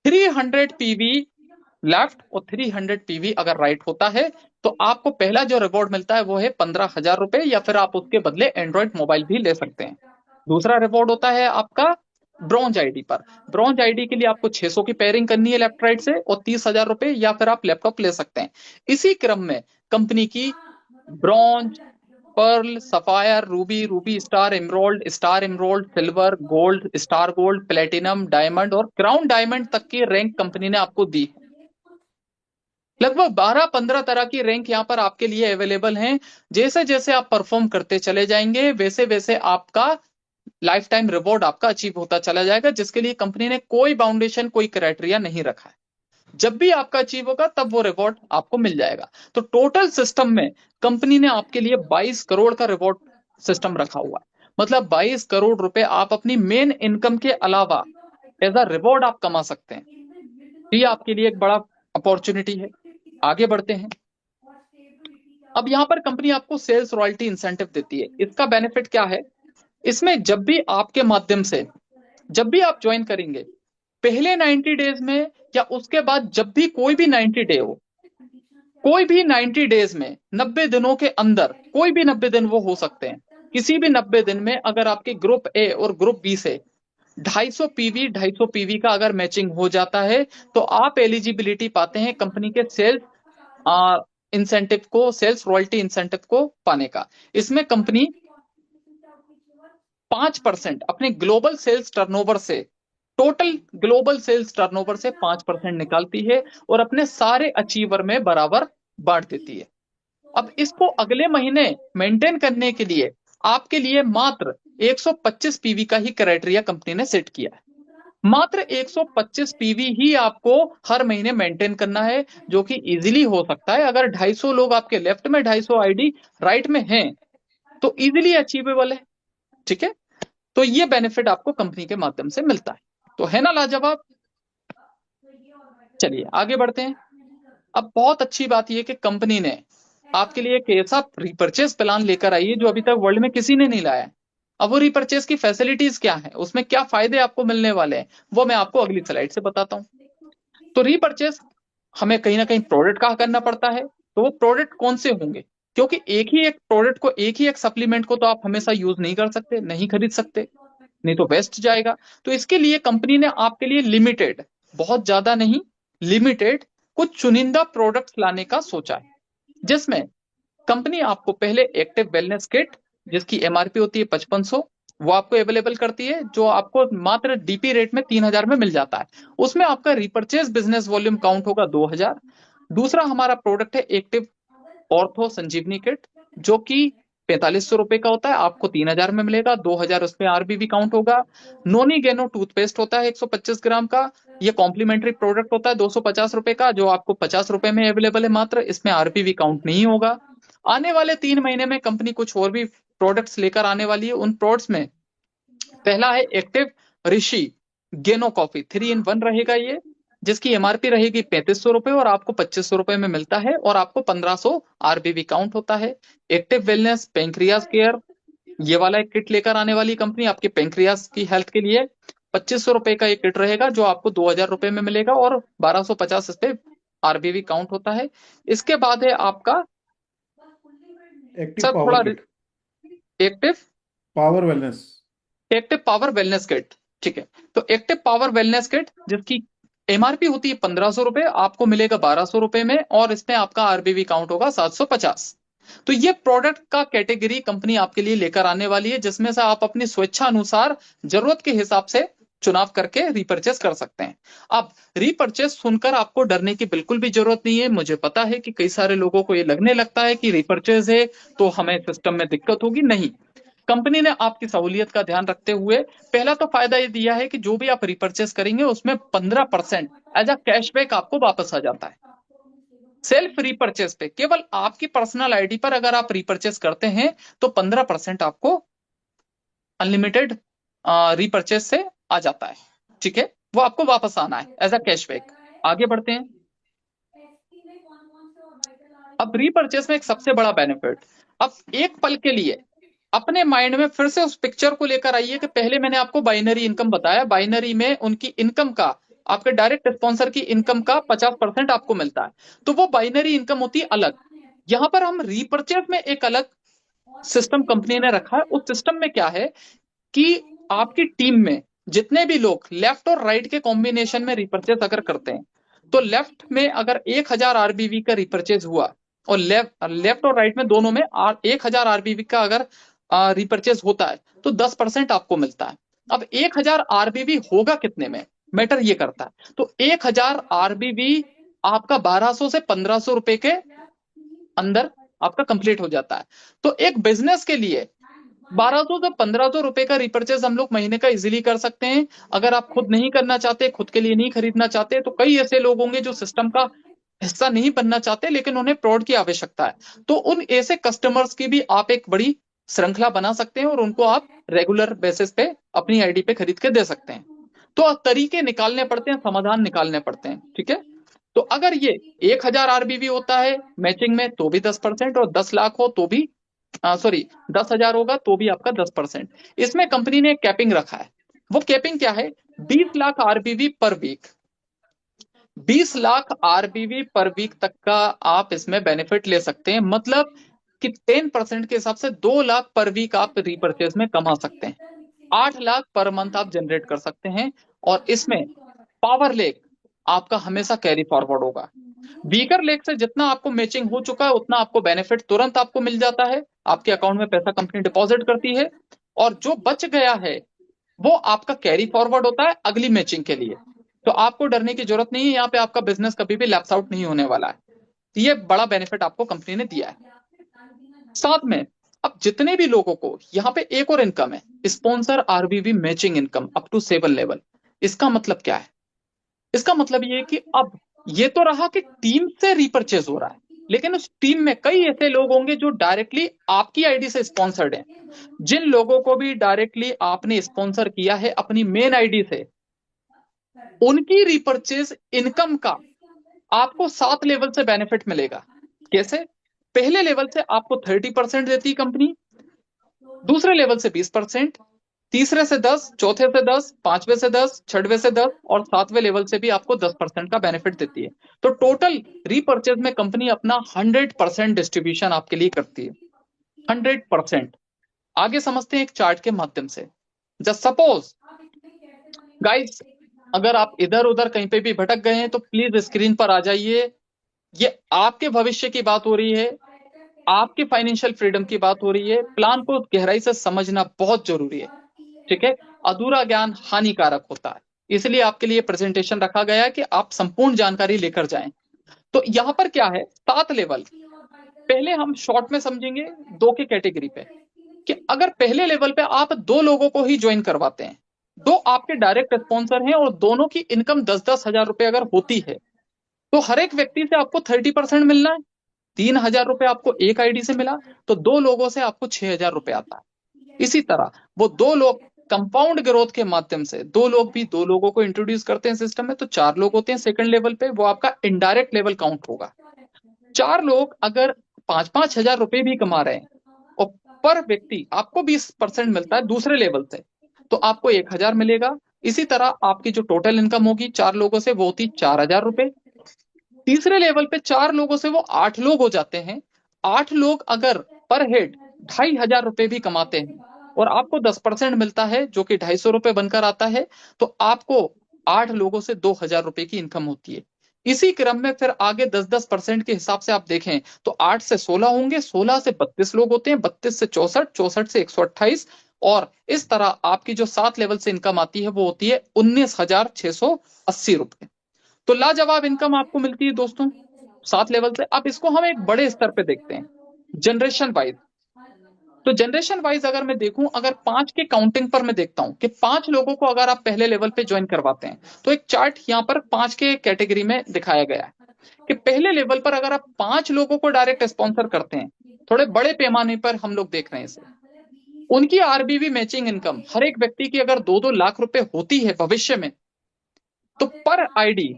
300 पीवी लेफ्ट और 300 पीवी अगर राइट होता है तो आपको पहला जो रिवॉर्ड मिलता है वो है 15,000 रुपए, या फिर आप उसके बदले एंड्रॉइड मोबाइल भी ले सकते हैं। दूसरा रिवॉर्ड होता है आपका ब्रॉन्ज आईडी पर। ब्रॉन्ज आईडी के लिए आपको 600 की पेयरिंग करनी है लेफ्ट राइट से, और 30,000 रुपए, या फिर आप लैपटॉप ले सकते हैं। इसी क्रम में कंपनी की bronze, pearl, sapphire, ruby, ruby star emerald, silver, gold, star gold, platinum, diamond और क्राउन डायमंड तक की रैंक कंपनी ने आपको दी है। लगभग 12-15 तरह की रैंक यहाँ पर आपके लिए अवेलेबल हैं। जैसे जैसे आप परफॉर्म करते चले जाएंगे, वैसे वैसे आपका लाइफ टाइम रिवॉर्ड आपका अचीव होता चला जाएगा, जिसके लिए कंपनी ने कोई बाउंडेशन, कोई क्राइटेरिया नहीं रखा है। जब भी आपका अचीव होगा तब वो रिवॉर्ड आपको मिल जाएगा। तो टोटल सिस्टम में कंपनी ने आपके लिए 22 करोड़ का रिवॉर्ड सिस्टम रखा हुआ है। मतलब 22 करोड़ रुपए आप अपनी मेन इनकम के अलावा एज अ रिवॉर्ड आप कमा सकते हैं। ये आपके लिए एक बड़ा अपॉर्चुनिटी है। आगे बढ़ते हैं। अब यहाँ पर कंपनी आपको सेल्स रॉयल्टी इंसेंटिव देती है। इसका बेनिफिट क्या है? इसमें जब भी आपके माध्यम से, जब भी आप ज्वाइन करेंगे, पहले 90 डेज में या उसके बाद जब भी कोई भी 90 डे हो, कोई भी 90 डेज में, 90 दिनों के अंदर, कोई भी 90 दिन वो हो सकते हैं, किसी भी 90 दिन में अगर आपके ग्रुप ए और ग्रुप बी से 250 पीवी का अगर मैचिंग हो जाता है तो आप एलिजिबिलिटी पाते हैं कंपनी के सेल्स इंसेंटिव को, सेल्स रॉयल्टी इंसेंटिव को पाने का। इसमें कंपनी 5% अपने ग्लोबल सेल्स टर्नओवर से, टोटल ग्लोबल सेल्स टर्नओवर से 5% निकालती है और अपने सारे अचीवर में बराबर बांट देती है। अब इसको अगले महीने मेंटेन करने के लिए आपके लिए मात्र 125 पीवी का ही क्राइटेरिया कंपनी ने सेट किया है। मात्र 125 पीवी ही आपको हर महीने मेंटेन करना है, जो कि इजीली हो सकता है। अगर 250 लोग आपके लेफ्ट में, 250 आईडी राइट में हैं, तो इजीली अचीवेबल है। ठीक है, तो ये बेनिफिट आपको कंपनी के माध्यम से मिलता है। तो है ना लाजवाब? चलिए आगे बढ़ते हैं। अब बहुत अच्छी बात यह कि कंपनी ने आपके लिए एक ऐसा रिपर्चेस प्लान लेकर आई है जो अभी तक वर्ल्ड में किसी ने नहीं लाया है। अब वो रिपर्चेस की फैसिलिटीज क्या है, उसमें क्या फायदे आपको मिलने वाले हैं, वो मैं आपको अगली स्लाइड से बताता हूँ। तो रीपरचेस हमें कहीं ना कहीं प्रोडक्ट का करना पड़ता है। तो वो प्रोडक्ट कौन से होंगे? क्योंकि एक ही एक प्रोडक्ट को, एक ही एक सप्लीमेंट को तो आप हमेशा यूज नहीं कर सकते, नहीं खरीद सकते, नहीं तो वेस्ट जाएगा। तो इसके लिए कंपनी ने आपके लिए लिमिटेड, बहुत ज्यादा नहीं, लिमिटेड कुछ चुनिंदा प्रोडक्ट्स लाने का सोचा है, जिसमें कंपनी आपको पहले एक्टिव वेलनेस किट, जिसकी एमआरपी होती है 5500, वो आपको अवेलेबल करती है, जो आपको मात्र डीपी रेट में 3,000 में मिल जाता है। उसमें आपका रिपर्चेज बिजनेस वॉल्यूम काउंट होगा 2,000। दूसरा हमारा प्रोडक्ट है एक्टिव ऑर्थो संजीवनी किट, जो कि 4,500 रुपए का होता है, आपको 3,000 में मिलेगा, 2,000 उसमें आरबीबी काउंट होगा। नोनी गेनो टूथपेस्ट होता है 125 ग्राम का, ये कॉम्प्लीमेंट्री प्रोडक्ट होता है 250 रुपए का, जो आपको 50 रुपए में अवेलेबल है मात्र, इसमें आरबीबी काउंट नहीं होगा। आने वाले 3 महीने में कंपनी कुछ और भी प्रोडक्ट्स लेकर आने वाली है। उन प्रोडक्ट्स में पहला है एक्टिव ऋषि गेनो कॉफी 3 in 1 रहेगा ये, जिसकी एमआरपी रहेगी 3500 रुपए और आपको 2500 रुपए में मिलता है और आपको 1500 आरबीवी काउंट होता है। एक्टिव वेलनेस पेंक्रियाज केयर, ये वाला एक किट लेकर आने वाली कंपनी आपके पेंक्रियाज की हेल्थ के लिए। 2500 रुपए का एक किट रहेगा जो आपको 2000 रुपए में मिलेगा और 1250 इस पे आरबीवी काउंट होता है। इसके बाद है आपका एक्टिव सर थोड़ा power kit, active power wellness, active power wellness kit, ठीक है। तो एक्टिव पावर वेलनेस किट जिसकी एमआरपी होती है 1500 रुपए, आपको मिलेगा 1200 रुपए में और इसमें आपका आरबीवी काउंट होगा 750। तो ये प्रोडक्ट का कैटेगरी कंपनी आपके लिए लेकर आने वाली है, जिसमें से आप अपनी स्वेच्छा अनुसार जरूरत के हिसाब से चुनाव करके रिपर्चेस कर सकते हैं। अब रिपर्चेस सुनकर आपको डरने की बिल्कुल भी जरूरत नहीं है। मुझे पता है कि कई सारे लोगों को ये लगने लगता है कि रिपर्चेस है तो हमें सिस्टम में दिक्कत होगी। नहीं, कंपनी ने आपकी सहूलियत का ध्यान रखते हुए पहला तो फायदा ये दिया है कि जो भी आप रिपर्चेस करेंगे उसमें 15% एज अ कैशबैक आपको वापस आ जाता है। सेल्फ रिपर्चेस पे केवल आपकी पर्सनल आईडी पर अगर आप रिपर्चेस करते हैं तो 15% आपको अनलिमिटेड रिपर्चेस से आ जाता है, ठीक है। वो आपको वापस आना है एज अ कैशबैक। आगे बढ़ते हैं। अब रिपर्चेस में एक सबसे बड़ा बेनिफिट, अब एक पल के लिए अपने माइंड में फिर से उस पिक्चर को लेकर आइए कि पहले मैंने आपको बाइनरी इनकम बताया, बाइनरी में उनकी इनकम का, आपके डायरेक्ट स्पॉन्सर की इनकम का 50% आपको मिलता है, तो वो बाइनरी इनकम होती है अलग। यहां पर हम रिपर्चेस में एक अलग सिस्टम कंपनी ने रखा है। उस सिस्टम में क्या है कि आपकी टीम में जितने भी लोग लेफ्ट और राइट के कॉम्बिनेशन में रिपर्चेस अगर करते हैं, तो लेफ्ट में अगर 1000 आरबीवी का रिपर्चेज हुआ और लेफ्ट और राइट में दोनों में 1000 आरबीवी का अगर रिपर्चेज होता है तो 10% आपको मिलता है। अब 1000 आरबीवी होगा कितने में, मैटर ये करता है। तो 1000 आरबीवी आपका 1200 से 1500 रुपए के अंदर आपका कंप्लीट हो जाता है। तो एक बिजनेस के लिए 1200 से 1500 रुपए का रिपर्चेज हम लोग महीने का इजीली कर सकते हैं। अगर आप खुद नहीं करना चाहते, खुद के लिए नहीं खरीदना चाहते, तो कई ऐसे लोग होंगे जो सिस्टम का हिस्सा नहीं बनना चाहते लेकिन उन्हें प्रोड की आवश्यकता है, तो उन ऐसे कस्टमर्स की भी आप एक बड़ी श्रृंखला बना सकते हैं और उनको आप रेगुलर बेसिस पे अपनी आईडी पे खरीद के दे सकते हैं। तो तरीके निकालने पड़ते हैं, समाधान निकालने पड़ते हैं, ठीक है। तो अगर ये 1000 आरबीवी होता है मैचिंग में तो भी 10% और 10 लाख हो तो भी सॉरी 10,000 होगा तो भी आपका 10%। इसमें कंपनी ने एक कैपिंग रखा है। वो कैपिंग क्या है, 20 लाख आरबीवी पर वीक। 20 लाख आरबीवी पर वीक तक का आप इसमें बेनिफिट ले सकते हैं, मतलब कि 10% के हिसाब से 2 लाख पर वीक आप रिपर्चेज में कमा सकते हैं। 8 लाख पर मंथ आप जनरेट कर सकते हैं और इसमें पावर लेक आपका हमेशा कैरी फॉरवर्ड होगा। वीकर लेग से जितना आपको मैचिंग हो चुका है उतना आपको बेनिफिट तुरंत आपको मिल जाता है, आपके अकाउंट में पैसा कंपनी डिपॉजिट करती है और जो बच गया है वो आपका कैरी फॉरवर्ड होता है अगली मैचिंग के लिए। तो आपको डरने की जरूरत नहीं है, यहाँ पे आपका बिजनेस कभी भी लैप्स आउट नहीं होने वाला है। ये बड़ा बेनिफिट आपको कंपनी ने दिया है। साथ में अब जितने भी लोगों को यहाँ पे एक और इनकम है, sponsor RBV matching income up to 7 level. इसका मतलब क्या है, इसका मतलब ये है कि अब ये तो रहा कि टीम से रिपर्चेज हो रहा है, लेकिन उस टीम में कई ऐसे लोग होंगे जो डायरेक्टली आपकी आईडी से स्पॉन्सर्ड हैं। जिन लोगों को भी डायरेक्टली आपने स्पॉन्सर किया है अपनी मेन आईडी से, उनकी रिपर्चेज इनकम का आपको 7 लेवल से बेनिफिट मिलेगा। कैसे, पहले लेवल से आपको 30% देती है कंपनी, दूसरे लेवल से 20%, तीसरे से 10, चौथे से 10, पांचवे से 10, छठवें से 10 और सातवें लेवल से भी आपको 10% का बेनिफिट देती है। तो टोटल रीपर्चेज में कंपनी अपना 100% डिस्ट्रीब्यूशन आपके लिए करती है, 100%। आगे समझते हैं एक चार्ट के माध्यम से। जस्ट सपोज गाइस, अगर आप इधर उधर कहीं पे भी भटक गए हैं तो प्लीज स्क्रीन पर आ जाइए। ये आपके भविष्य की बात हो रही है, आपके फाइनेंशियल फ्रीडम की बात हो रही है। प्लान को गहराई से समझना बहुत जरूरी है, ठीक है। अधूरा ज्ञान हानिकारक होता है, इसलिए आपके लिए प्रेजेंटेशन रखा गया है कि आप संपूर्ण जानकारी लेकर जाएं। तो यहां पर क्या है, 7 लेवल। पहले हम शॉर्ट में समझेंगे दो के कैटेगरी पे, कि अगर पहले लेवल पे आप 2 लोगों को ही ज्वाइन करवाते हैं, 2 आपके डायरेक्ट स्पॉन्सर हैं और दोनों की इनकम 10-10 हजार रुपए अगर होती है, तो हर एक व्यक्ति से आपको 30% मिलना है। 3,000 रुपए आपको एक आईडी से मिला, तो 2 लोगों से आपको 6,000 रुपए आता है। इसी तरह वो 2 लोग कंपाउंड ग्रोथ के माध्यम से, 2 लोग भी 2 लोगों को इंट्रोड्यूस करते हैं सिस्टम में, तो 4 लोग होते हैं सेकंड लेवल पे, वो आपका इनडायरेक्ट लेवल काउंट होगा। 4 लोग अगर 5,000 रुपए भी कमा रहे हैं और पर व्यक्ति आपको 20% मिलता है दूसरे लेवल से, तो आपको 1,000 मिलेगा। इसी तरह आपकी जो टोटल इनकम होगी 4 लोगों से वो होती 4,000 रुपए। तीसरे लेवल पे 4 लोगों से वो 8 लोग हो जाते हैं। 8 लोग अगर पर हेड 2,500 रुपए भी कमाते हैं और आपको 10% मिलता है जो कि 250 रुपए बनकर आता है, तो आपको 8 लोगों से 2,000 रुपए की इनकम होती है। इसी क्रम में फिर आगे 10-10% के हिसाब से आप देखें तो 8 से 16 होंगे, 16 से 32 लोग होते हैं, 32 से 64, 64 से 128, और इस तरह आपकी जो 7 लेवल से इनकम आती है वो होती है 19,680 रुपए। तो लाजवाब इनकम आपको मिलती है दोस्तों 7 लेवल से। अब इसको हम एक बड़े स्तर पे देखते हैं, जनरेशन वाइज। तो जनरेशन वाइज अगर मैं देखूं, अगर 5 के काउंटिंग पर मैं देखता हूं कि 5 लोगों को अगर आप पहले लेवल पे ज्वाइन करवाते हैं, तो एक चार्ट यहाँ पर 5 के कैटेगरी में दिखाया गया है कि पहले लेवल पर अगर आप 5 लोगों को डायरेक्ट स्पॉन्सर करते हैं, थोड़े बड़े पैमाने पर हम लोग देख रहे हैं इसे, उनकी आरबीवी मैचिंग इनकम हर एक व्यक्ति की अगर 2-2 लाख रुपए होती है भविष्य में, तो पर आईडी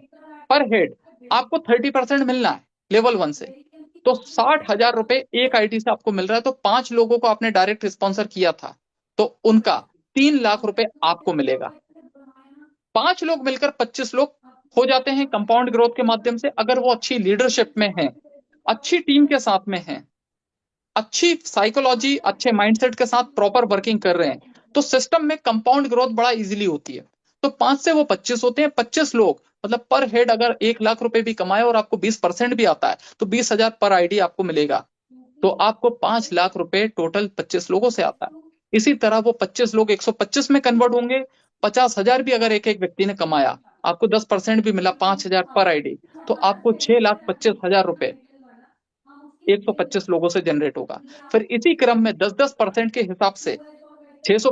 पर हेड आपको 30% मिलना है लेवल 1 से। तो 60,000 रुपए एक आईडी से आपको मिल रहा है, तो 5 लोगों को आपने डायरेक्ट स्पॉन्सर किया था तो उनका 3 लाख रुपए आपको मिलेगा। 5 लोग मिलकर 25 लोग हो जाते हैं कंपाउंड ग्रोथ के माध्यम से, अगर वो अच्छी लीडरशिप में है, अच्छी टीम के साथ में है, अच्छी साइकोलॉजी, अच्छे माइंडसेट के साथ प्रॉपर वर्किंग कर रहे हैं, तो सिस्टम में कंपाउंड ग्रोथ बड़ा इजीली होती है। तो 5 से वो 25 होते हैं, 25 लोग मतलब पर हेड अगर 1 लाख रुपए भी कमाए और आपको 20% भी आता है तो 20,000 पर आईडी आपको मिलेगा। तो आपको 5 लाख रुपए टोटल 25 लोगों से आता है। इसी तरह वो 25 लोग 125 में कन्वर्ट होंगे। 50,000 भी अगर एक एक व्यक्ति ने कमाया, आपको 10% भी मिला, 5,000 पर आईडी, तो आपको 6,25,000 रुपए 125 लोगों से जनरेट होगा। फिर इसी क्रम में 10-10% के हिसाब से 600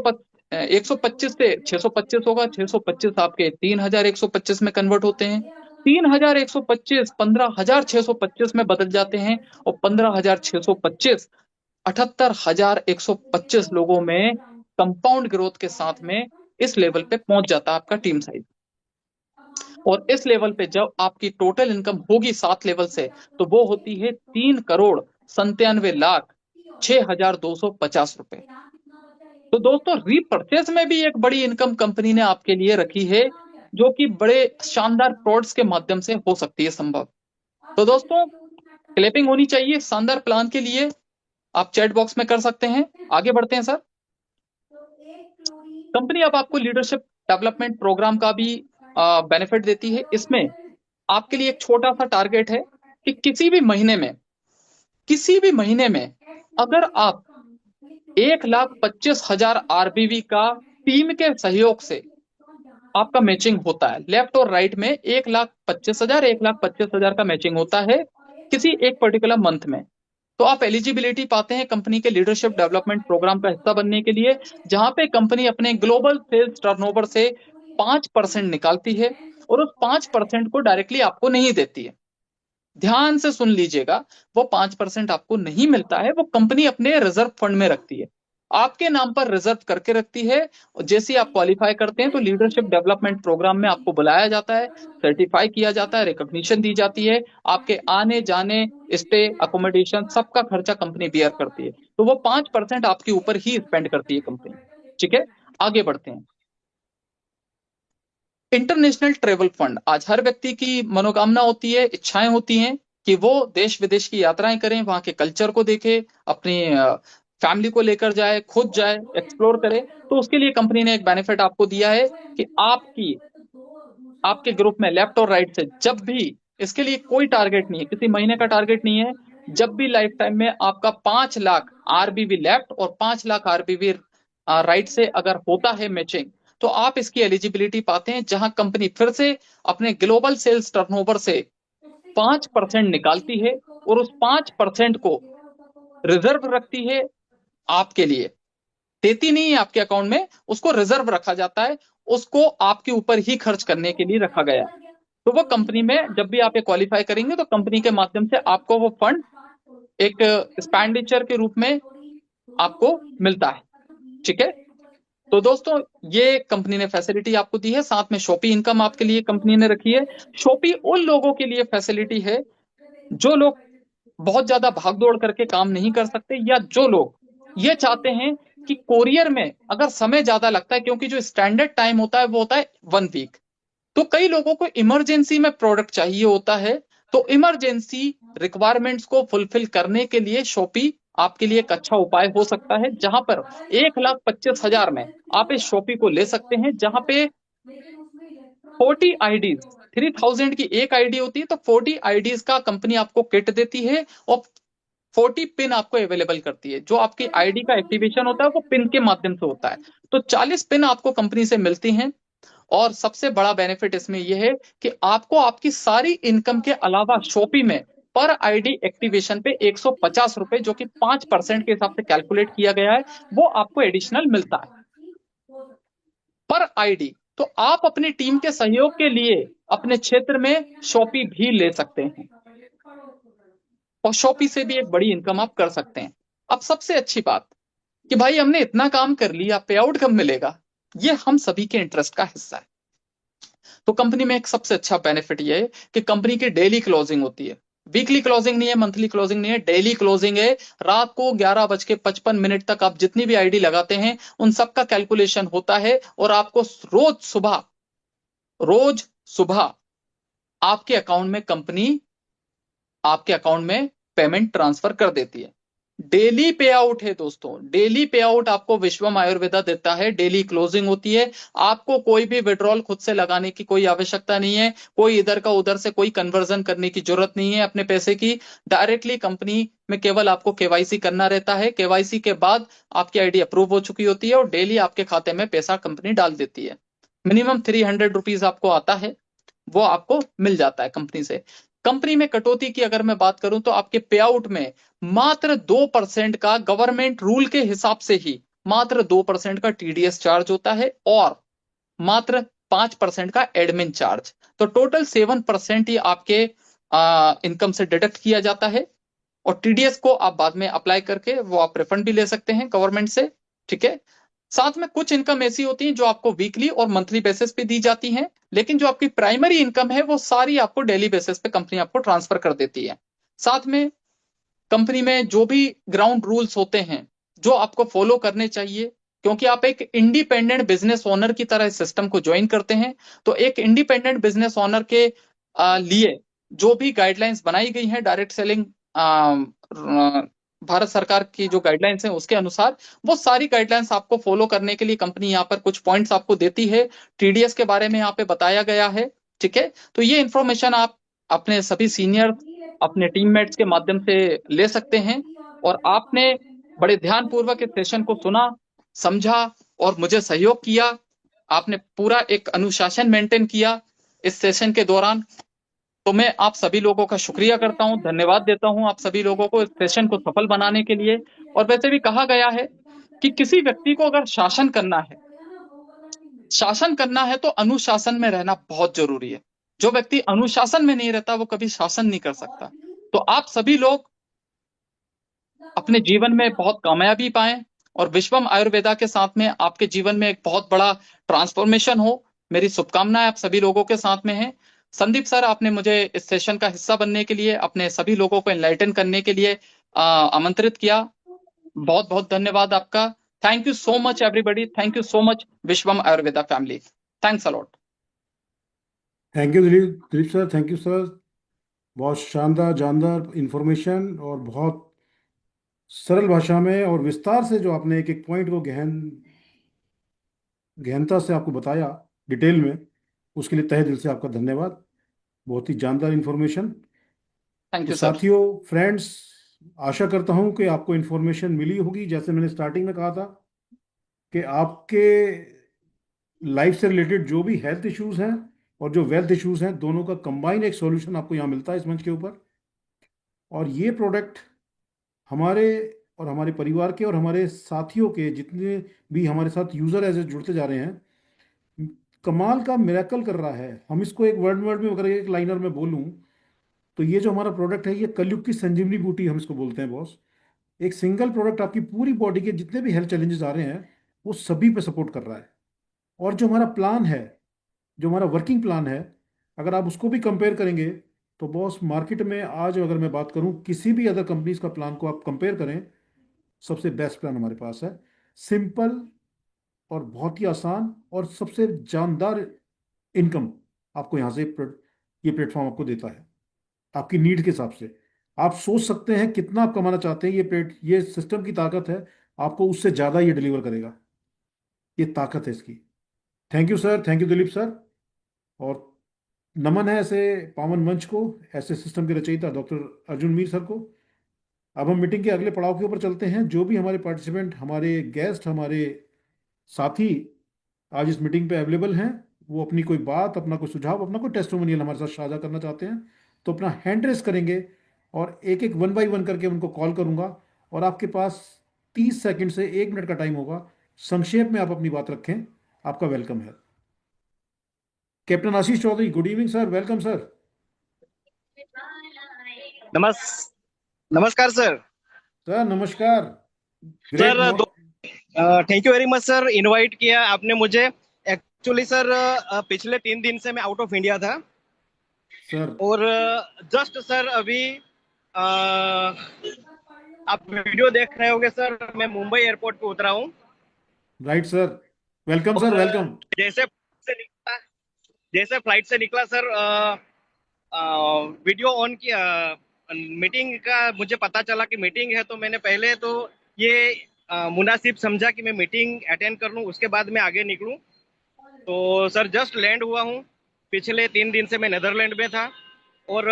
125 से 625 होगा, 625 आपके 3,125 में कन्वर्ट होते हैं, 3,125 15,625 में बदल जाते हैं, और 15,625 78,125 लोगों में कंपाउंड ग्रोथ के साथ में इस लेवल पे पहुंच जाता है आपका टीम साइज। और इस लेवल पे जब आपकी टोटल इनकम होगी 7 लेवल से, तो वो होती है 3,97,06,250 रुपए। तो दोस्तों रीपर्चेज में भी एक बड़ी इनकम कंपनी ने आपके लिए रखी है, जो कि बड़े शानदार प्रोडक्ट्स के माध्यम से हो सकती है संभव। तो दोस्तों क्लैपिंग होनी चाहिए शानदार प्लान के लिए, आप चैट बॉक्स में कर सकते हैं। आगे बढ़ते हैं सर। कंपनी अब आपको लीडरशिप डेवलपमेंट प्रोग्राम का भी बेनिफिट देती है। इसमें आपके लिए एक छोटा सा टारगेट है कि किसी भी महीने में अगर आप 1,25,000 आरबीवी का टीम के सहयोग से आपका मैचिंग होता है, लेफ्ट और राइट में 1,25,000 का मैचिंग होता है किसी एक पर्टिकुलर मंथ में, तो आप एलिजिबिलिटी पाते हैं कंपनी के लीडरशिप डेवलपमेंट प्रोग्राम का हिस्सा बनने के लिए, जहां पे कंपनी अपने ग्लोबल सेल्स टर्नओवर से 5% निकालती है, और उस 5% को डायरेक्टली आपको नहीं देती है। ध्यान से सुन लीजिएगा, वो 5% आपको नहीं मिलता है, वो कंपनी अपने रिजर्व फंड में रखती है, आपके नाम पर रिजर्व करके रखती है। और जैसे ही आप क्वालिफाई करते हैं तो लीडरशिप डेवलपमेंट प्रोग्राम में आपको बुलाया जाता है, सर्टिफाई किया जाता है, रिकॉग्निशन दी जाती है, आपके आने जाने, स्टे, अकोमोडेशन सबका खर्चा कंपनी बियर करती है। तो वो 5% आपके ऊपर ही स्पेंड करती है कंपनी। ठीक है, आगे बढ़ते हैं। इंटरनेशनल ट्रेवल फंड, आज हर व्यक्ति की मनोकामना होती है, इच्छाएं होती हैं कि वो देश विदेश की यात्राएं करें, वहां के कल्चर को देखे, अपनी फैमिली को लेकर जाए, खुद जाए, एक्सप्लोर करे। तो उसके लिए कंपनी ने एक बेनिफिट आपको दिया है कि आपके ग्रुप में लेफ्ट और राइट से जब भी, इसके लिए कोई टारगेट नहीं है, किसी महीने का टारगेट नहीं है, जब भी लाइफ टाइम में आपका 5 लाख आरबीवी लेफ्ट और 5 लाख आरबीवी राइट से अगर होता है मैचिंग, तो आप इसकी एलिजिबिलिटी पाते हैं, जहां कंपनी फिर से अपने ग्लोबल सेल्स टर्नओवर से 5% निकालती है, और उस 5% को रिजर्व रखती है आपके लिए, देती नहीं है आपके अकाउंट में, उसको रिजर्व रखा जाता है, उसको आपके ऊपर ही खर्च करने के लिए रखा गया है। तो वो कंपनी में जब भी आप ये क्वालिफाई करेंगे तो कंपनी के माध्यम से आपको वो फंड एक एक्सपेंडिचर के रूप में आपको मिलता है। ठीक है, तो दोस्तों ये कंपनी ने फैसिलिटी आपको दी है। साथ में शॉपी इनकम आपके लिए कंपनी ने रखी है। शॉपी उन लोगों के लिए फैसिलिटी है जो लोग बहुत ज्यादा भाग दौड़ करके काम नहीं कर सकते, या जो लोग ये चाहते हैं कि कोरियर में अगर समय ज्यादा लगता है, क्योंकि जो स्टैंडर्ड टाइम होता है वो होता है 1 वीक, तो कई लोगों को इमरजेंसी में प्रोडक्ट चाहिए होता है। तो इमरजेंसी रिक्वायरमेंट्स को फुलफिल करने के लिए शॉपी आपके लिए एक अच्छा उपाय हो सकता है, जहां पर 1,25,000 में आप इस शॉपी को ले सकते हैं, जहां पे 40 आईडीज, 3,000 की एक आईडी होती है, तो 40 आईडीज का कंपनी आपको किट देती है, और 40 पिन आपको अवेलेबल करती है। जो आपकी आईडी का एक्टिवेशन होता है वो पिन के माध्यम से होता है। तो 40 पिन आपको कंपनी से मिलती हैं। और सबसे बड़ा बेनिफिट इसमें यह है कि आपको आपकी सारी इनकम के अलावा शॉपी में पर आईडी एक्टिवेशन पे 150 रुपए, जो कि 5% के हिसाब से कैलकुलेट किया गया है, वो आपको एडिशनल मिलता है पर आईडी। तो आप अपनी टीम के सहयोग के लिए अपने क्षेत्र में शॉपी भी ले सकते हैं, और शॉपी से भी एक बड़ी इनकम आप कर सकते हैं। अब सबसे अच्छी बात कि भाई हमने इतना काम कर लिया, पे आउट कब मिलेगा, ये हम सभी के इंटरेस्ट का हिस्सा है। तो कंपनी में एक सबसे अच्छा बेनिफिट ये है कि कंपनी की डेली क्लोजिंग होती है। वीकली क्लोजिंग नहीं है, मंथली क्लोजिंग नहीं है, डेली क्लोजिंग है। रात को 11:55 तक आप जितनी भी आईडी लगाते हैं उन सब का कैलकुलेशन होता है, और आपको रोज सुबह आपके अकाउंट में कंपनी आपके अकाउंट में पेमेंट ट्रांसफर कर देती है। डेली पे आउट है दोस्तों, डेली पे आउट आपको विश्वम आयुर्वेदा देता है। डेली क्लोजिंग होती है। आपको कोई भी विड्रॉल खुद से लगाने की कोई आवश्यकता नहीं है। कोई इधर का उधर से कोई कन्वर्जन करने की जरूरत नहीं है अपने पैसे की। डायरेक्टली कंपनी में केवल आपको केवाईसी करना रहता है। केवाईसी के बाद आपकी आईडी अप्रूव हो चुकी होती है, और डेली आपके खाते में पैसा कंपनी डाल देती है। मिनिमम ₹300 आपको आता है, वो आपको मिल जाता है कंपनी से। कंपनी में कटौती की अगर मैं बात करूं, तो आपके पे आउट में मात्र 2% का गवर्नमेंट रूल के हिसाब से ही मात्र 2% का टीडीएस चार्ज होता है, और मात्र 5% का एडमिन चार्ज। तो टोटल 7% ही आपके इनकम से डिडक्ट किया जाता है। और टीडीएस को आप बाद में अप्लाई करके वो आप रिफंड भी ले सकते हैं गवर्नमेंट से। ठीक है, साथ में कुछ इनकम ऐसी होती है जो आपको वीकली और मंथली बेसिस पे दी जाती हैं, लेकिन जो आपकी प्राइमरी इनकम है वो सारी आपको डेली बेसिस पे कंपनी आपको ट्रांसफर कर देती है। साथ में कंपनी में जो भी ग्राउंड रूल्स होते हैं जो आपको फॉलो करने चाहिए, क्योंकि आप एक इंडिपेंडेंट बिजनेस ओनर की तरह इस सिस्टम को ज्वाइन करते हैं। तो एक इंडिपेंडेंट बिजनेस ओनर के लिए जो भी गाइडलाइंस बनाई गई हैं डायरेक्ट सेलिंग, भारत सरकार की जो गाइडलाइंस हैं उसके अनुसार, वो सारी गाइडलाइंस आपको फॉलो करने के लिए कंपनी यहाँ पर कुछ पॉइंट्स आपको देती है। टीडीएस के बारे में यहाँ पे बताया गया है। ठीक है, तो ये इंफॉर्मेशन आप अपने सभी सीनियर, अपने टीममेट्स के माध्यम से ले सकते हैं। और आपने बड़े ध्यानपूर्वक इस सेशन को सुना, समझा, और मुझे सहयोग किया। आपने पूरा एक अनुशासन मेंटेन किया इस सेशन के दौरान। तो मैं आप सभी लोगों का शुक्रिया करता हूं, धन्यवाद देता हूं आप सभी लोगों को इस सेशन को सफल बनाने के लिए। और वैसे भी कहा गया है कि किसी व्यक्ति को अगर शासन करना है तो अनुशासन में रहना बहुत जरूरी है। जो व्यक्ति अनुशासन में नहीं रहता वो कभी शासन नहीं कर सकता। तो आप सभी लोग अपने जीवन में बहुत कामयाबी पाएं, और विश्वम आयुर्वेदा के साथ में आपके जीवन में एक बहुत बड़ा ट्रांसफॉर्मेशन हो। मेरी शुभकामनाएं आप सभी लोगों के साथ में है। संदीप सर, आपने मुझे इस सेशन का हिस्सा बनने के लिए, अपने सभी लोगों को एनलाइटन करने के लिए आमंत्रित किया। बहुत बहुत धन्यवाद आपका। Thank you so much everybody, thank you so much Viswam Ayurveda family. Thanks a lot. Thank you Dilip Dilip sir, thank you sir. बहुत शानदार जानदार इंफॉर्मेशन, और बहुत सरल भाषा में और विस्तार से जो आपने एक एक पॉइंट को गहनता से आपको बताया, डिटेल में, उसके लिए तहे दिल से आपका धन्यवाद। बहुत ही जानदार इंफॉर्मेशन। थैंक तो यू सर। साथियों, फ्रेंड्स, आशा करता हूं कि आपको इंफॉर्मेशन मिली होगी। जैसे मैंने स्टार्टिंग में कहा था कि आपके लाइफ से रिलेटेड जो भी हेल्थ इश्यूज हैं और जो वेल्थ इश्यूज हैं, दोनों का कंबाइन एक सॉल्यूशन आपको यहाँ मिलता है इस मंच के ऊपर। और ये प्रोडक्ट हमारे और हमारे परिवार के और हमारे साथियों के, जितने भी हमारे साथ यूजर ऐसे जुड़ते जा रहे हैं, कमाल का मिरेकल कर रहा है। हम इसको एक वर्ड वर्ड में, अगर एक लाइनर में बोलूं, तो ये जो हमारा प्रोडक्ट है, ये कलयुग की संजीवनी बूटी हम इसको बोलते हैं बॉस। एक सिंगल प्रोडक्ट आपकी पूरी बॉडी के जितने भी हेल्थ चैलेंजेस आ रहे हैं वो सभी पे सपोर्ट कर रहा है। और जो हमारा प्लान है, जो हमारा वर्किंग प्लान है, अगर आप उसको भी कंपेयर करेंगे तो बॉस मार्केट में आज अगर मैं बात करूं किसी भी अदर कंपनीज का प्लान को आप कंपेयर करें, सबसे बेस्ट प्लान हमारे पास है। सिंपल और बहुत ही आसान और सबसे जानदार इनकम आपको यहाँ से ये प्लेटफॉर्म आपको देता है आपकी नीड के हिसाब से। आप सोच सकते हैं कितना आप कमाना चाहते हैं, ये सिस्टम की ताकत है, आपको उससे ज़्यादा ये डिलीवर करेगा। ये ताकत है इसकी। Thank you sir, thank you Dilip sir. और नमन है ऐसे पावन मंच को, ऐसे सिस्टम के रचयिता डॉक्टर अर्जुन मीर सर को। अब हम मीटिंग के अगले पड़ाव के ऊपर चलते हैं। जो भी हमारे पार्टिसिपेंट, हमारे गेस्ट, हमारे साथी आज इस मीटिंग पे अवेलेबल हैं, वो अपनी कोई बात, अपना कोई सुझाव, अपना कोई टेस्टिमोनियल हमारे साथ साझा करना चाहते हैं तो अपना हैंड रेस करेंगे और एक एक वन बाय वन करके उनको कॉल करूंगा। और आपके पास 30 सेकंड से 1 मिनट का टाइम होगा। संक्षेप में आप अपनी बात रखें। आपका वेलकम है। Captain Ashish Chaudhary, good evening sir, welcome sir. नमस नमस्कार सर। सर नमस्कार। Great. Sir thank you very much sir, invite किया आपने मुझे। एक्चुअली सर पिछले 3 दिन से मैं आउट ऑफ इंडिया था सर और जस्ट सर अभी अ, आप वीडियो देख रहे होंगे सर, मैं मुंबई एयरपोर्ट पे उतरा हूँ। राइट सर, वेलकम सर, और वेलकम। जैसे फ्लाइट से निकला सर, वीडियो ऑन किया। मीटिंग का मुझे पता चला कि मीटिंग है, तो मैंने पहले तो ये मुनासिब समझा कि मैं मीटिंग अटेंड कर लूं, उसके बाद मैं आगे निकलूं। तो सर जस्ट लैंड हुआ हूं। पिछले 3 दिन से मैं नेदरलैंड में था। और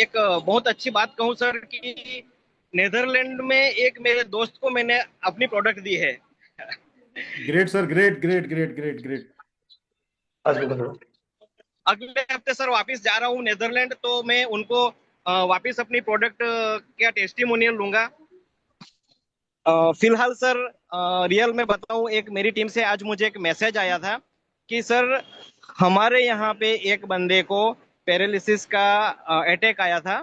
एक बहुत अच्छी बात कहूं सर कि नेदरलैंड में एक मेरे दोस्त को मैंने अपनी प्रोडक्ट दी है। Great sir, great great great great great. अगले हफ्ते सर वापस जा रहा हूँ नेदरलैंड, तो मैं उनको वापस अपनी प्रोडक्ट का टेस्टिमोनियल लूंगा। फिलहाल सर रियल में बताऊं, एक मेरी टीम से आज मुझे एक मैसेज आया था कि सर हमारे यहाँ पे एक बंदे को पैरालिसिस का अटैक आया था।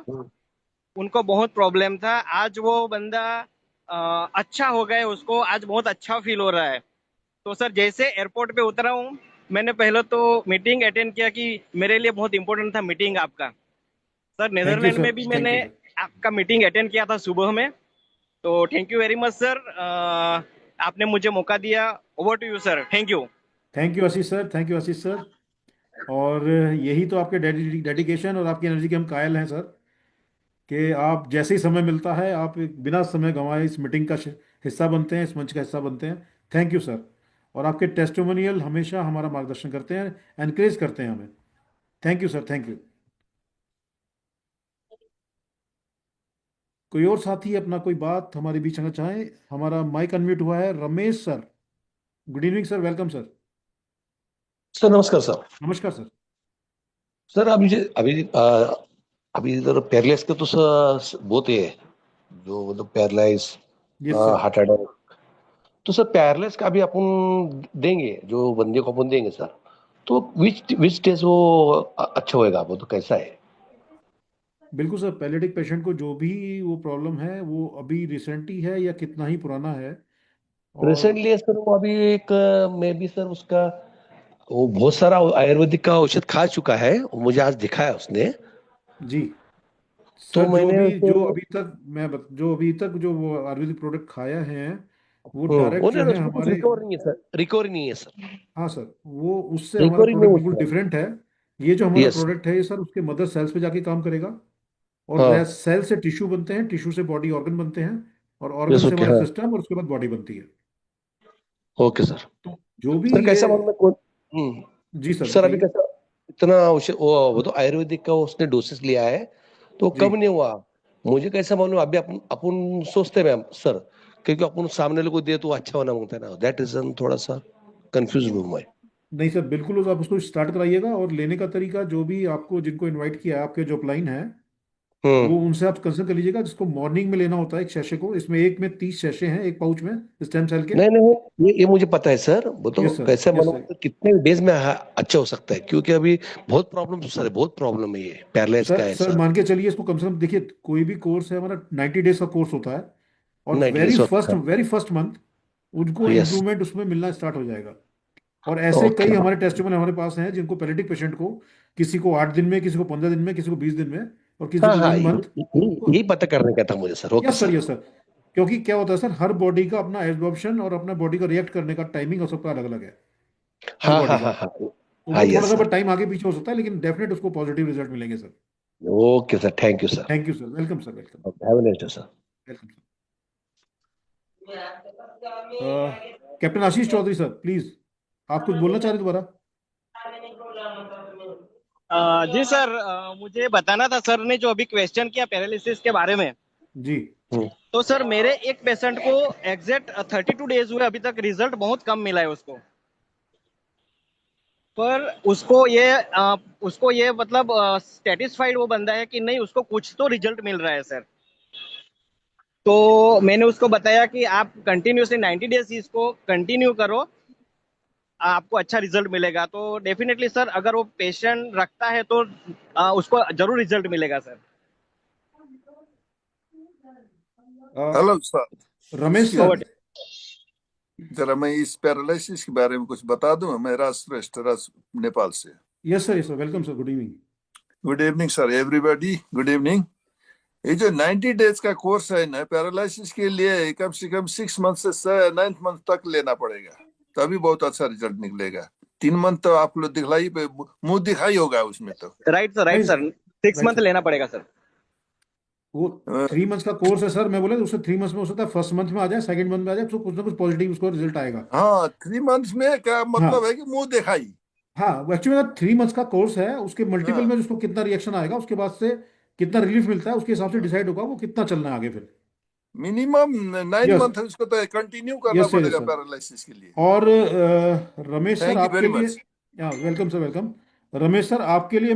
उनको बहुत प्रॉब्लम था। आज वो बंदा अच्छा हो गया, उसको आज बहुत अच्छा फील हो रहा है। तो सर जैसे एयरपोर्ट पे उतरा हूँ, मैंने पहले तो मीटिंग अटेंड किया कि मेरे लिए बहुत इंपॉर्टेंट था मीटिंग आपका। Sir thank you Netherland sir, में भी थैंक मैंने यू सर। आपका मीटिंग अटेंड किया था सुबह में। तो thank you very much sir, आपने मुझे मौका दिया। Over to you sir, thank you. Thank you Ashish sir, thank you Ashish sir. और यही तो आपके डेडिकेशन और आपकी एनर्जी के हम कायल हैं सर, कि आप जैसे ही समय मिलता है आप बिना समय गंवाए इस मीटिंग का हिस्सा बनते हैं, इस मंच का हिस्सा बनते हैं। Thank you sir. और आपके टेस्टिमोनियल हमेशा हमारा मार्गदर्शन करते हैं, एनकरेज करते हैं हमें। Thank you sir, thank you. कोई और साथी अपना कोई बात हमारे बीच आना चाहें? हमारा माइक अनम्यूट हुआ है, Ramesh sir. Good evening sir, welcome sir. Sir नमस्कार सर। नमस्कार सर। सर अभी अभी अभी इधर पैरलाइज का तो सर बहुत है, जो मतलब paralyse yes sir. Heart attack. तो सर पैरलाइज का भी अपन देंगे, जो बंदे को अपन देंगे सर, तो विच विच स्टेज वो अच्छा होएगा, वो तो कैसा है? बिल्कुल सर, पैलेटिक पेशेंट को जो भी वो प्रॉब्लम है वो अभी रिसेंटली है या कितना ही पुराना है? और रिसेंटली सर वो अभी एक मैं भी सर उसका वो बहुत सारा आयुर्वेदिक का औषध खा चुका है, मुझे आज दिखाया उसने। जी तो सर, मैंने जो उसको अभी तक जो अभी तक जो वो आयुर्वेदिक प्रोडक्ट खाया है वो वो डायरेक्ट जो नहीं, है उसमें कुछ हमारे। रिकवर नहीं है सर, रिकवर नहीं है सर, हाँ सर, वो उससे हमारा रिकवरी नहीं प्रोडक्ट है बिल्कुल उसमें। डिफरेंट है। ये जो हमारा यस। प्रोडक्ट है ये सर उसके मदर सेल्स पे जाके काम करेगा। और हाँ। सेल से टिश्यू बनते हैं, टिश्यू से बॉडी ऑर्गन बनते हैं, और ऑर्गन यस से ओके हमारे हाँ। सिस्टम, और उसके बाद बॉडी बनती है। Okay sir. तो जो भी सर ये। कैसा मालूम है कौन? जी सर सर अभी बताइए। कैसा इतना वो तो आयुर्वेदिक का उसने डोसेस लिया है, तो जी कम नहीं हुआ। मुझे कैसा मालूम, अभी अपन अपन सोचते हैं मैम सर, क्योंकि अपन सामने लोगों को दे तो अच्छा होना मांगता है ना, दैट रीजन थोड़ा सा कंफ्यूज हूँ मैं। नहीं सर, बिल्कुल आप उसको स्टार्ट कराइएगा। और लेने का तरीका, जो भी आपको जिनको इनवाइट किया है, आपके जो अपलाइन है वो उनसे आप कंसल्ट कर लीजिएगा, जिसको मॉर्निंग में लेना होता है एक शैशे को। इसमें एक में 30 शैशे हैं एक पाउच में स्टेम सेल के। नहीं नहीं, ये मुझे पता है सर, वो तो यस सर, कैसे यस मालूम सर। तो कितने डेज में अच्छा हो सकता है, क्योंकि अभी बहुत प्रॉब्लम सर, बहुत प्रॉब्लम है, ये पैरालाइज का सर है सर सर। मान के चलिए इसको कम से कम, देखिए कोई भी कोर्स है हमारा 90 डेज का कोर्स होता है, और 90 डेज होता वेरी फर्स्ट मंथ उनको है। यस। इम्प्रूवमेंट उसमें मिलना स्टार्ट हो जाएगा। और ऐसे ओके। कई हमारे टेस्टिमोनी हमारे पास हैं जिनको पैरेलिटिक पेशेंट को, किसी को 8 दिन में, किसी को 15 दिन में, किसी को 20 दिन में, और किसी हाँ को हाँ, 1 मंथ। यही पता करने का था मुझे sir. Okay yes sir, sir. Yes sir. क्योंकि क्या होता है सर, हर बॉडी का अपना एब्जॉर्प्शन और अपना बॉडी का रिएक्ट करने का टाइमिंग और सबका अलग अलग है, हर हाँ बॉडी हाँ का। हाँ हाँ। तो हाँ वो थोड़ा यस सा सर। टाइम आगे पीछे हो सकता है, लेकिन डेफिनेट उसको पॉजिटिव रिजल्ट मिलेंगे sir. Okay sir, thank you sir. Thank you sir, welcome sir, welcome. Have a nice day sir. Welcome sir. Captain Ashish Chaudhary sir, please, आप कुछ बोलना चाह रहे हैं दोबारा? जी सर, मुझे बताना था सर ने जो अभी क्वेश्चन किया पैरालिसिस के बारे में। जी। तो सर मेरे एक पेशेंट को एग्जैक्ट 32 डेज हुए, अभी तक रिजल्ट बहुत कम मिला है उसको। पर उसको ये मतलब सेटिस्फाइड वो बंदा है कि नहीं, उसको कुछ तो रिजल्ट मिल रहा है सर। तो मैंने उसको बताया कि आप कंटिन्यूसली 90 डेज इसको कंटिन्यू करो, आपको अच्छा रिजल्ट मिलेगा। तो डेफिनेटली सर, अगर वो पेशेंट रखता है तो उसको जरूर रिजल्ट मिलेगा sir. Hello sir. Ramesh sir. Over. जरा मैं इस पैरालिसिस के बारे में कुछ बता दूं। मैं राज श्रेष्ठ, राज नेपाल से। Yes sir, yes sir, welcome sir, good evening. Good evening sir, everybody good evening. ये जो 90 डेज का कोर्स है ना पैरालिसिस के लिए, कम से कम 6 मंथ से 9 मंथ तक लेना पड़ेगा, तभी बहुत अच्छा रिजल्ट निकलेगा। 3 मंथ तो आप लोग दिखलाई पे मुंह दिखाई होगा उसमें तो। राइट सर, राइट नहीं, सर। 6 month right sir. लेना पड़ेगा सर। वो 3 मंथ्स का कोर्स है सर, मैं बोला उससे 3 मंथ्स में हो सकता है फर्स्ट मंथ में आ जाए, सेकंड मंथ में आ जाए, तो कुछ ना कुछ पॉजिटिव उसको रिजल्ट आएगा। हाँ, 3 मंथ में क्या मतलब हाँ, है कि मुंह दिखाई। हाँ, वो एक्चुअली 3 मंथ्स का कोर्स है, उसके मल्टीपल हाँ, में उसको कितना रिएक्शन आएगा, उसके बाद से कितना रिलीफ मिलता है, उसके हिसाब से डिसाइड होगा वो कितना चलना है आगे फिर। मिनिमम 9 यस, मंथ उसको तो कंटिन्यू करना यस सर, यस पड़ेगा सर। पैरालिसिस के लिए। और रमेश सर थैंक यू आपके वेरी लिए, much. Welcome sir, welcome. Ramesh sir आपके लिए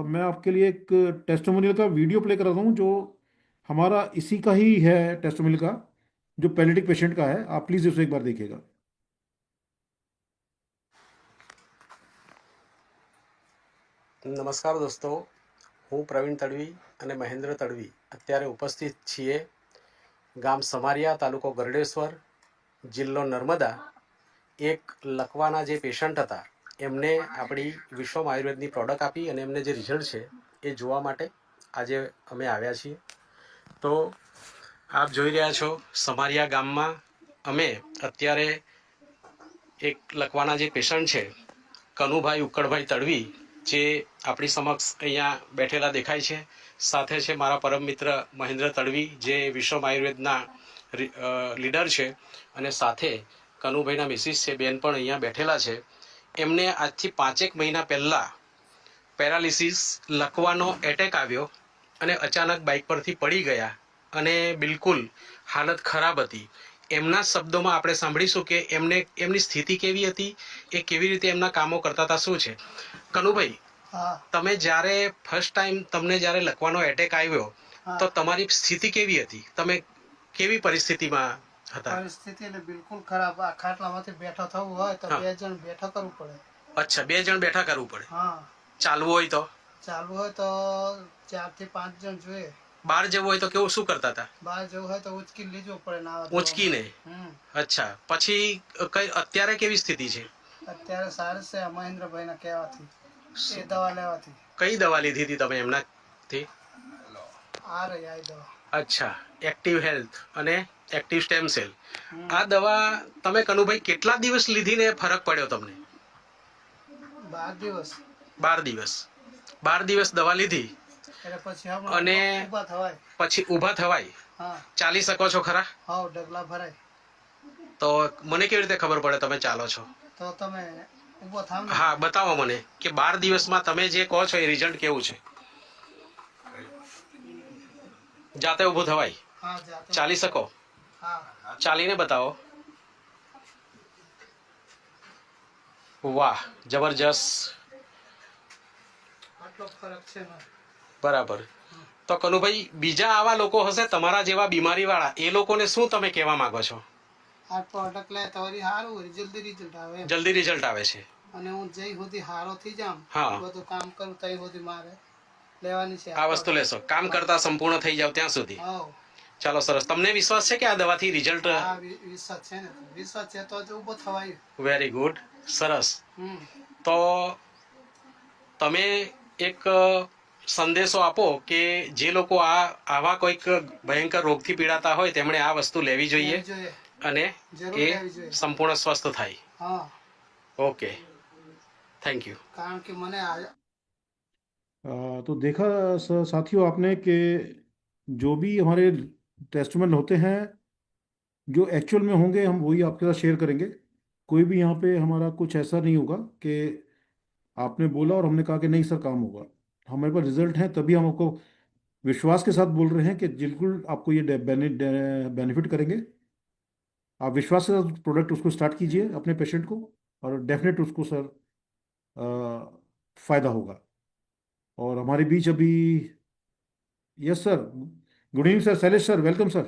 मैं आपके लिए एक टेस्टिमोनियल का वीडियो प्ले कर रहा हूँ, जो हमारा इसी का ही है, टेस्टिमोनियल का, जो पैलिटिक पेशेंट का है। आप प्लीज उसे एक बार देखिएगा। નમસ્કાર દોસ્તો, હું પ્રવીણ તડવી અને મહેન્દ્ર તડવી અત્યારે ઉપસ્થિત છીએ ગામ સમારિયા, તાલુકો ગરડેશ્વર, જિલ્લો નર્મદા. એક લકવાના જે પેશન્ટ હતા એમને આપણી વિશ્વમ આયુર્વેદની પ્રોડક્ટ આપી અને એમને જે રિઝલ્ટ છે એ જોવા માટે આજે અમે આવ્યા છીએ. તો આપ જોઈ રહ્યા છો સમારિયા ગામમાં અમે અત્યારે એક લકવાના જે પેશન્ટ છે કનુભાઈ ઉક્કડભાઈ તડવી, જે આપણી સમક્ષ અહીંયા બેઠેલા દેખાય છે. સાથે છે મારા પરમ મિત્ર મહેન્દ્ર તડવી, જે વિશ્વમ આયુર્વેદના લીડર છે, અને સાથે કનુભાઈના મિસિસ છે બેન પણ અહીંયા બેઠેલા છે. એમને આજથી 5 મહિના પહેલા પેરાલિસિસ લકવાનો એટેક આવ્યો અને અચાનક બાઇક પરથી પડી ગયા અને બિલકુલ હાલત ખરાબ હતી. એમના શબ્દોમાં આપણે સાંભળીશું કે એમની સ્થિતિ કેવી હતી, એ કેવી રીતે એમના કામો કરતા હતા, શું છે. કનુભાઈ, તમે જ્યારે ફર્સ્ટ ટાઈમ તમને જ્યારે લકવાનો એટેક આવ્યો તો તમારી સ્થિતિ કેવી હતી? તમે કેવી પરિસ્થિતિમાં હતા? પરિસ્થિતિ એટલે બિલકુલ ખરાબ. આ ખાટલામાંથી બેઠા થવું હોય તો 2 જણ બેઠા કરવું પડે. અચ્છા, 2 જણ બેઠા કરવું પડે. હા, ચાલવું હોય તો? ચાલવું હોય તો 4 થી 5 જણ જોઈએ. બહાર જવું હોય તો કેવું, શું કરતા હતા? બહાર જવું હોય તો ઉચકી લીધું પડે નાવા ઊંચકીને? અચ્છા, પછી અત્યારે કેવી સ્થિતિ છે? અત્યારે સારું છે મહેન્દ્રભાઈના કહેવાથી, એ દવા લેવાથી. કઈ દવા લીધી હતી તમે એમનાથી? આ રહી આ દવા. અચ્છા, એક્ટિવ હેલ્થ અને એક્ટિવ સ્ટેમ સેલ. આ દવા તમે કનુભાઈ કેટલા દિવસ લીધી ને ફરક પડ્યો તમને? 12 દિવસ. 12 દિવસ. 12 દિવસ દવા લીધી એટલે પછી અને ઊભા થવાય. પછી ઊભા થવાય? હા, ચાલી શકો છો ખરા? હાવ ડગલા ભરાય. તો મને કેવી રીતે ખબર પડે તમે ચાલો છો? તો તમે ઊભો થાવ ને. હા, બતાવો મને કે 12 દિવસમાં તમે જે કહો છો એ રિઝલ્ટ કેવું છે. જાતે ઊભું થવાય? હા, જાતે. ચાલી શકો? હા, ચાલીને બતાવો. વાહ, જબરજસ્ત. એટલો ફરક છે ને. બરાબર. તો કનુભાઈ, બીજા આવા લોકો હશે તમારા જેવા બીમારીવાળા, એ લોકોને શું તમે કહેવા માંગો છો? આ પ્રોડક્ટ લે તો વળી સારું હોય, જલ્દી રિઝલ્ટ આવે એમ. જલ્દી રિઝલ્ટ આવે છે. અને હું જઈ સુધી હારો થઈ જામ, હા. બધું કામ કરું તઈ સુધી મારે લેવાની છે આ વસ્તુ લેશો, કામ કરતા સંપૂર્ણ થઈ જાવ ત્યાં સુધી. હા. ચાલો, સરસ. તમને વિશ્વાસ છે કે આ દવાથી રિઝલ્ટ? હા, વિશ્વાસ છે ને. વિશ્વાસ છે તો જ ઊભો થવાય. વેરી ગુડ, સરસ. તો તમે એક સંદેશો આપો કે જે લોકો આવા કોઈક ભયંકર રોગથી પીડાતા હોય તેમણે આ વસ્તુ લેવી જોઈએ અને એ સંપૂર્ણ સ્વસ્થ થાય. હા. Okay, thank you. કારણ કે મને तो देखा साथियों आपने कि जो भी हमारे टेस्टमेंट होते हैं जो एक्चुअल में होंगे हम वही आपके साथ शेयर करेंगे। कोई भी यहाँ पे हमारा कुछ ऐसा नहीं होगा कि आपने बोला और हमने कहा कि नहीं सर काम होगा। हमारे पास रिजल्ट है तभी हम आपको विश्वास के साथ बोल रहे हैं कि बिल्कुल आपको ये बेनिफिट करेंगे। आप विश्वास के साथ प्रोडक्ट उसको स्टार्ट कीजिए अपने पेशेंट को और डेफिनेट उसको सर फायदा होगा। और हमारे बीच अभी yes sir, good evening sir, Shailesh sir, welcome sir.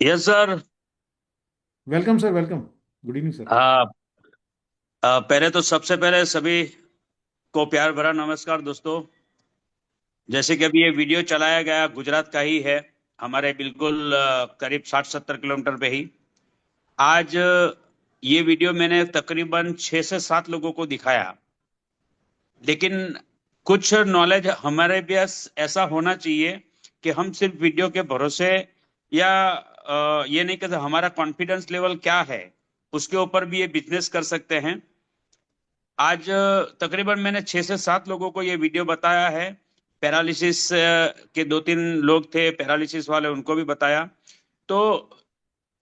Yes sir, welcome sir, welcome, good evening sir. पहले तो सबसे पहले सभी को प्यार भरा नमस्कार दोस्तों। जैसे कि अभी ये वीडियो चलाया गया गुजरात का ही है, हमारे बिल्कुल करीब 60-70 किलोमीटर पे ही। आज ये वीडियो मैंने तकरीबन 6 से 7 लोगों को दिखाया, लेकिन कुछ नॉलेज हमारे पास ऐसा होना चाहिए कि हम सिर्फ वीडियो के भरोसे या ये नहीं कहते हमारा कॉन्फिडेंस लेवल क्या है उसके ऊपर भी ये बिजनेस कर सकते हैं। आज तकरीबन मैंने 6 से 7 लोगों को ये वीडियो बताया है। पैरालिसिस के 2-3 लोग थे पैरालिसिस वाले, उनको भी बताया। तो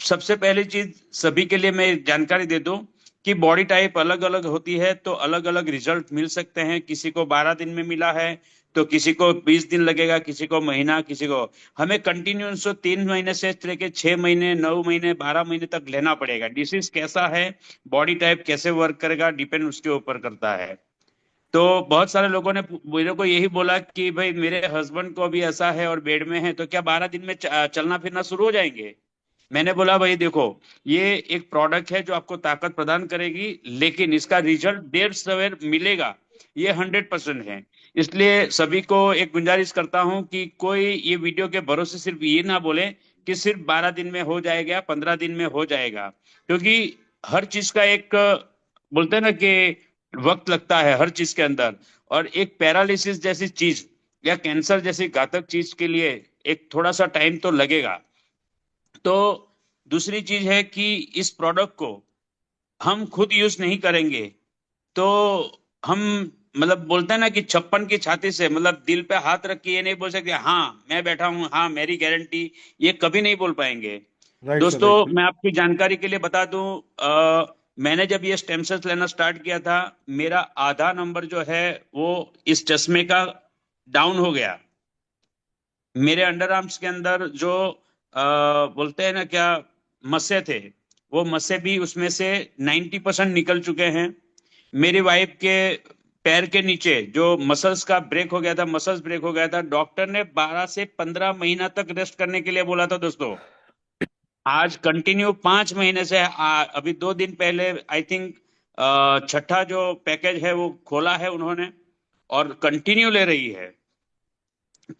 सबसे पहली चीज सभी के लिए मैं जानकारी दे दूं कि बॉडी टाइप अलग अलग होती है तो अलग अलग रिजल्ट मिल सकते हैं। किसी को 12 दिन में मिला है तो किसी को 20 दिन लगेगा, किसी को महीना, किसी को हमें कंटिन्यूस 3 महीने से लेके 6 महीने, 9 महीने, 12 महीने तक लेना पड़ेगा। डिसीज कैसा है, बॉडी टाइप कैसे वर्क करेगा, डिपेंड उसके ऊपर करता है। तो बहुत सारे लोगों ने मेरे को यही बोला कि भाई मेरे हस्बैंड को भी ऐसा है और बेड में है तो क्या 12 दिन में चलना फिरना शुरू हो जाएंगे। मैंने बोला भाई देखो, ये एक प्रोडक्ट है जो आपको ताकत प्रदान करेगी, लेकिन इसका रिजल्ट देर सवेर मिलेगा, ये 100% है। इसलिए सभी को एक गुजारिश करता हूं कि कोई ये वीडियो के भरोसे सिर्फ ये ना बोले कि सिर्फ 12 दिन में हो जाएगा, 15 दिन में हो जाएगा, क्योंकि हर चीज का एक बोलते हैं ना कि वक्त लगता है हर चीज के अंदर। और एक पैरालिसिस जैसी चीज या कैंसर जैसी घातक चीज के लिए एक थोड़ा सा टाइम तो लगेगा। तो दूसरी चीज है कि इस प्रोडक्ट को हम खुद यूज नहीं करेंगे तो हम मतलब बोलते हैं ना कि 56 की छाती से मतलब दिल पे हाथ रख के ये नहीं बोल सकते हाँ मैं बैठा हूं, हाँ मेरी गारंटी, ये कभी नहीं बोल पाएंगे। दोस्तों मैं आपकी जानकारी के लिए बता दूं, मैंने जब ये स्टेम सेल्स लेना स्टार्ट किया था मेरा आधा नंबर जो है वो इस चश्मे का डाउन हो गया। मेरे अंडर आर्म्स के अंदर जो बोलते हैं ना क्या मस्से थे, वो मस्से भी उसमें से 90% निकल चुके हैं। मेरी वाइफ के पैर के नीचे जो मसल्स का ब्रेक हो गया था, मसल्स ब्रेक हो गया था, डॉक्टर ने 12 से 15 महीना तक रेस्ट करने के लिए बोला था। दोस्तों आज कंटिन्यू 5 महीने से अभी 2 दिन पहले आई थिंक 6ठा जो पैकेज है वो खोला है उन्होंने और कंटिन्यू ले रही है।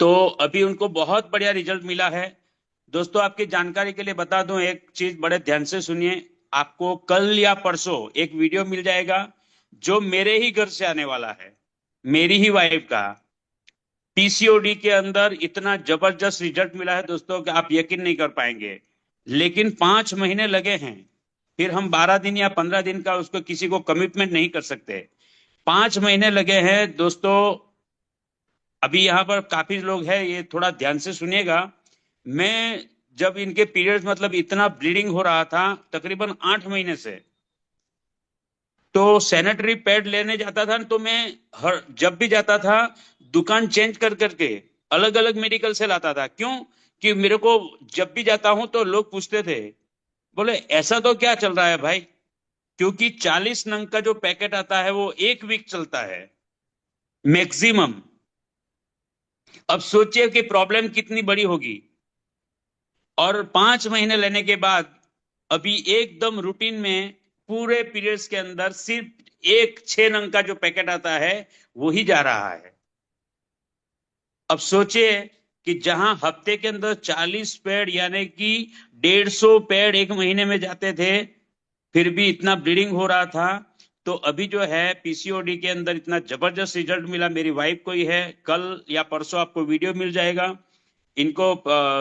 तो अभी उनको बहुत बढ़िया रिजल्ट मिला है। दोस्तों आपकी जानकारी के लिए बता दूं एक चीज, बड़े ध्यान से सुनिए। आपको कल या परसों एक वीडियो मिल जाएगा जो मेरे ही घर से आने वाला है, मेरी ही वाइफ का। पीसीओडी के अंदर इतना जबरदस्त रिजल्ट मिला है दोस्तों कि आप यकीन नहीं कर पाएंगे। लेकिन 5 महीने लगे हैं, फिर हम 12 दिन या 15 दिन का उसको किसी को कमिटमेंट नहीं कर सकते। 5 महीने लगे हैं दोस्तों। अभी यहाँ पर काफी लोग हैं, ये थोड़ा ध्यान से सुनिएगा। मैं जब इनके पीरियड्स मतलब इतना ब्लीडिंग हो रहा था तकरीबन 8 महीने से, तो सैनिटरी पैड लेने जाता था तो मैं जब भी जाता था दुकान चेंज कर करके अलग अलग मेडिकल से लाता था। क्यों कि मेरे को जब भी जाता हूं तो लोग पूछते थे, बोले ऐसा तो क्या चल रहा है भाई, क्योंकि 40 नंग का जो पैकेट आता है वो 1 वीक चलता है मैक्सिमम। अब सोचिए कि प्रॉब्लम कितनी बड़ी होगी। और 5 महीने लेने के बाद अभी एकदम रूटीन में पूरे पीरियड्स के अंदर सिर्फ एक 6 नंग का जो पैकेट आता है वो ही जा रहा है। अब सोचिए कि जहां हफ्ते के अंदर 40 पैड यानी कि 150 पैड एक महीने में जाते थे, फिर भी इतना ब्लीडिंग हो रहा था। तो अभी जो है पीसीओडी के अंदर इतना जबरदस्त रिजल्ट मिला। मेरी वाइफ को ही है, कल या परसों आपको वीडियो मिल जाएगा। इनको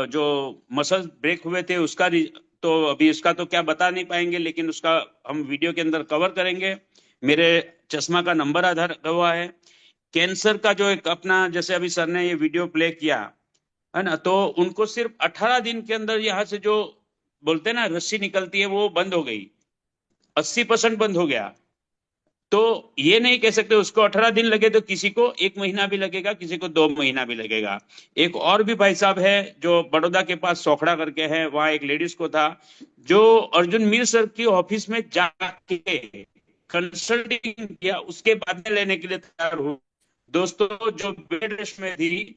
जो मसल ब्रेक हुए थे उसका तो अभी उसका तो क्या बता नहीं पाएंगे, लेकिन उसका हम वीडियो के अंदर कवर करेंगे। मेरे चश्मा का नंबर आधार हुआ है। कैंसर का जो एक अपना, जैसे अभी सर ने ये वीडियो प्ले किया है ना, तो उनको सिर्फ 18 दिन के अंदर यहाँ से जो बोलते हैं ना रस्सी निकलती है वो बंद हो गई, 80% बंद हो गया। तो ये नहीं कह सकते उसको 18 दिन लगे, तो किसी को 1 महीना भी लगेगा, किसी को 2 महीना भी लगेगा। एक और भी भाई साहब है जो बड़ौदा के पास सोखड़ा करके है, वहां एक लेडीज को था जो अर्जुन मीर सर की ऑफिस में जाके कंसल्टिंग किया, उसके बाद में लेने के लिए तैयार हुआ। दोस्तों जो बेड रेस्ट में थी,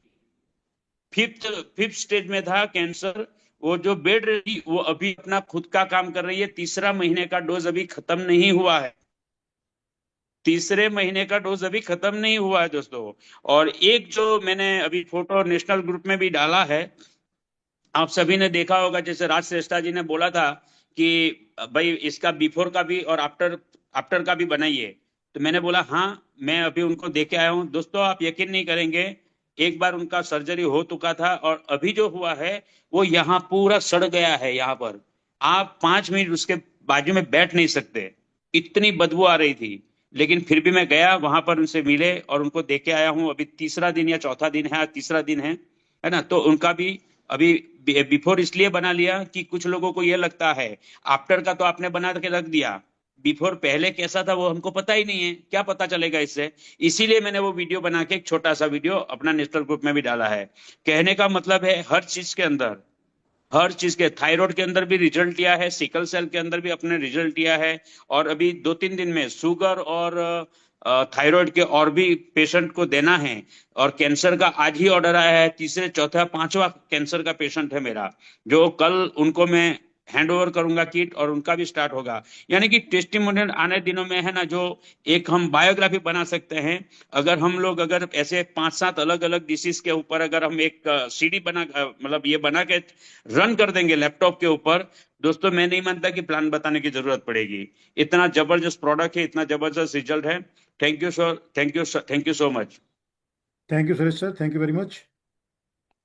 फिफ्थ स्टेज में था कैंसर, वो जो बेड रही वो अभी अपना खुद का काम कर रही है। 3रा महीने का डोज अभी खत्म नहीं हुआ है, 3रे महीने का डोज अभी खत्म नहीं हुआ है दोस्तों। और एक जो मैंने अभी फोटो नेशनल ग्रुप में भी डाला है, आप सभी ने देखा होगा, जैसे राज श्रेष्ठा जी ने बोला था कि भाई इसका बिफोर का भी और आफ्टर का भी बनाइए। तो मैंने बोला हाँ, मैं अभी उनको देके आया हूँ। दोस्तों आप यकीन नहीं करेंगे, एक बार उनका सर्जरी हो चुका था और अभी जो हुआ है वो यहाँ पूरा सड़ गया है। यहाँ पर आप 5 मिनट उसके बाजू में बैठ नहीं सकते, इतनी बदबू आ रही थी। लेकिन फिर भी मैं गया वहां पर, उनसे मिले और उनको देके आया हूँ। अभी 3रा दिन या 4था दिन है, 3रा दिन है ना। तो उनका भी अभी बिफोर इसलिए बना लिया कि कुछ लोगों को यह लगता है आफ्टर का तो आपने बना के रख दिया, बिफोर पहले कैसा था वो हमको पता ही नहीं है, क्या पता चलेगा इससे। इसीलिए मैंने वो वीडियो बना के एक छोटा सा वीडियो अपना नेशनल ग्रुप में भी डाला है। कहने का मतलब है हर चीज के अंदर, हर चीज के, थायराइड के अंदर भी रिजल्ट लिया है, सिकल सेल के अंदर भी अपने रिजल्ट लिया है। और अभी 2-3 दिन में शुगर और थायराइड के और भी पेशेंट को देना है। और कैंसर का आज ही ऑर्डर आया है, 3रे 4था 5वां कैंसर का पेशेंट है मेरा, जो कल उनको मैं हैंड ओवर करूंगा किट और उनका भी स्टार्ट होगा। यानी कि टेस्टिमोनियल आने दिनों में है ना, जो एक हम बायोग्राफी बना सकते हैं। अगर हम लोग अगर ऐसे 5-7 अलग अलग डिसीज के ऊपर अगर हम एक सीडी बना मतलब ये बना के रन कर देंगे लैपटॉप के ऊपर, दोस्तों मैं नहीं मानता कि प्लान बताने की जरूरत पड़ेगी। इतना जबरदस्त प्रोडक्ट है, इतना जबरदस्त रिजल्ट है। Thank you sir, thank you so much. Thank you Suresh sir, thank you very much.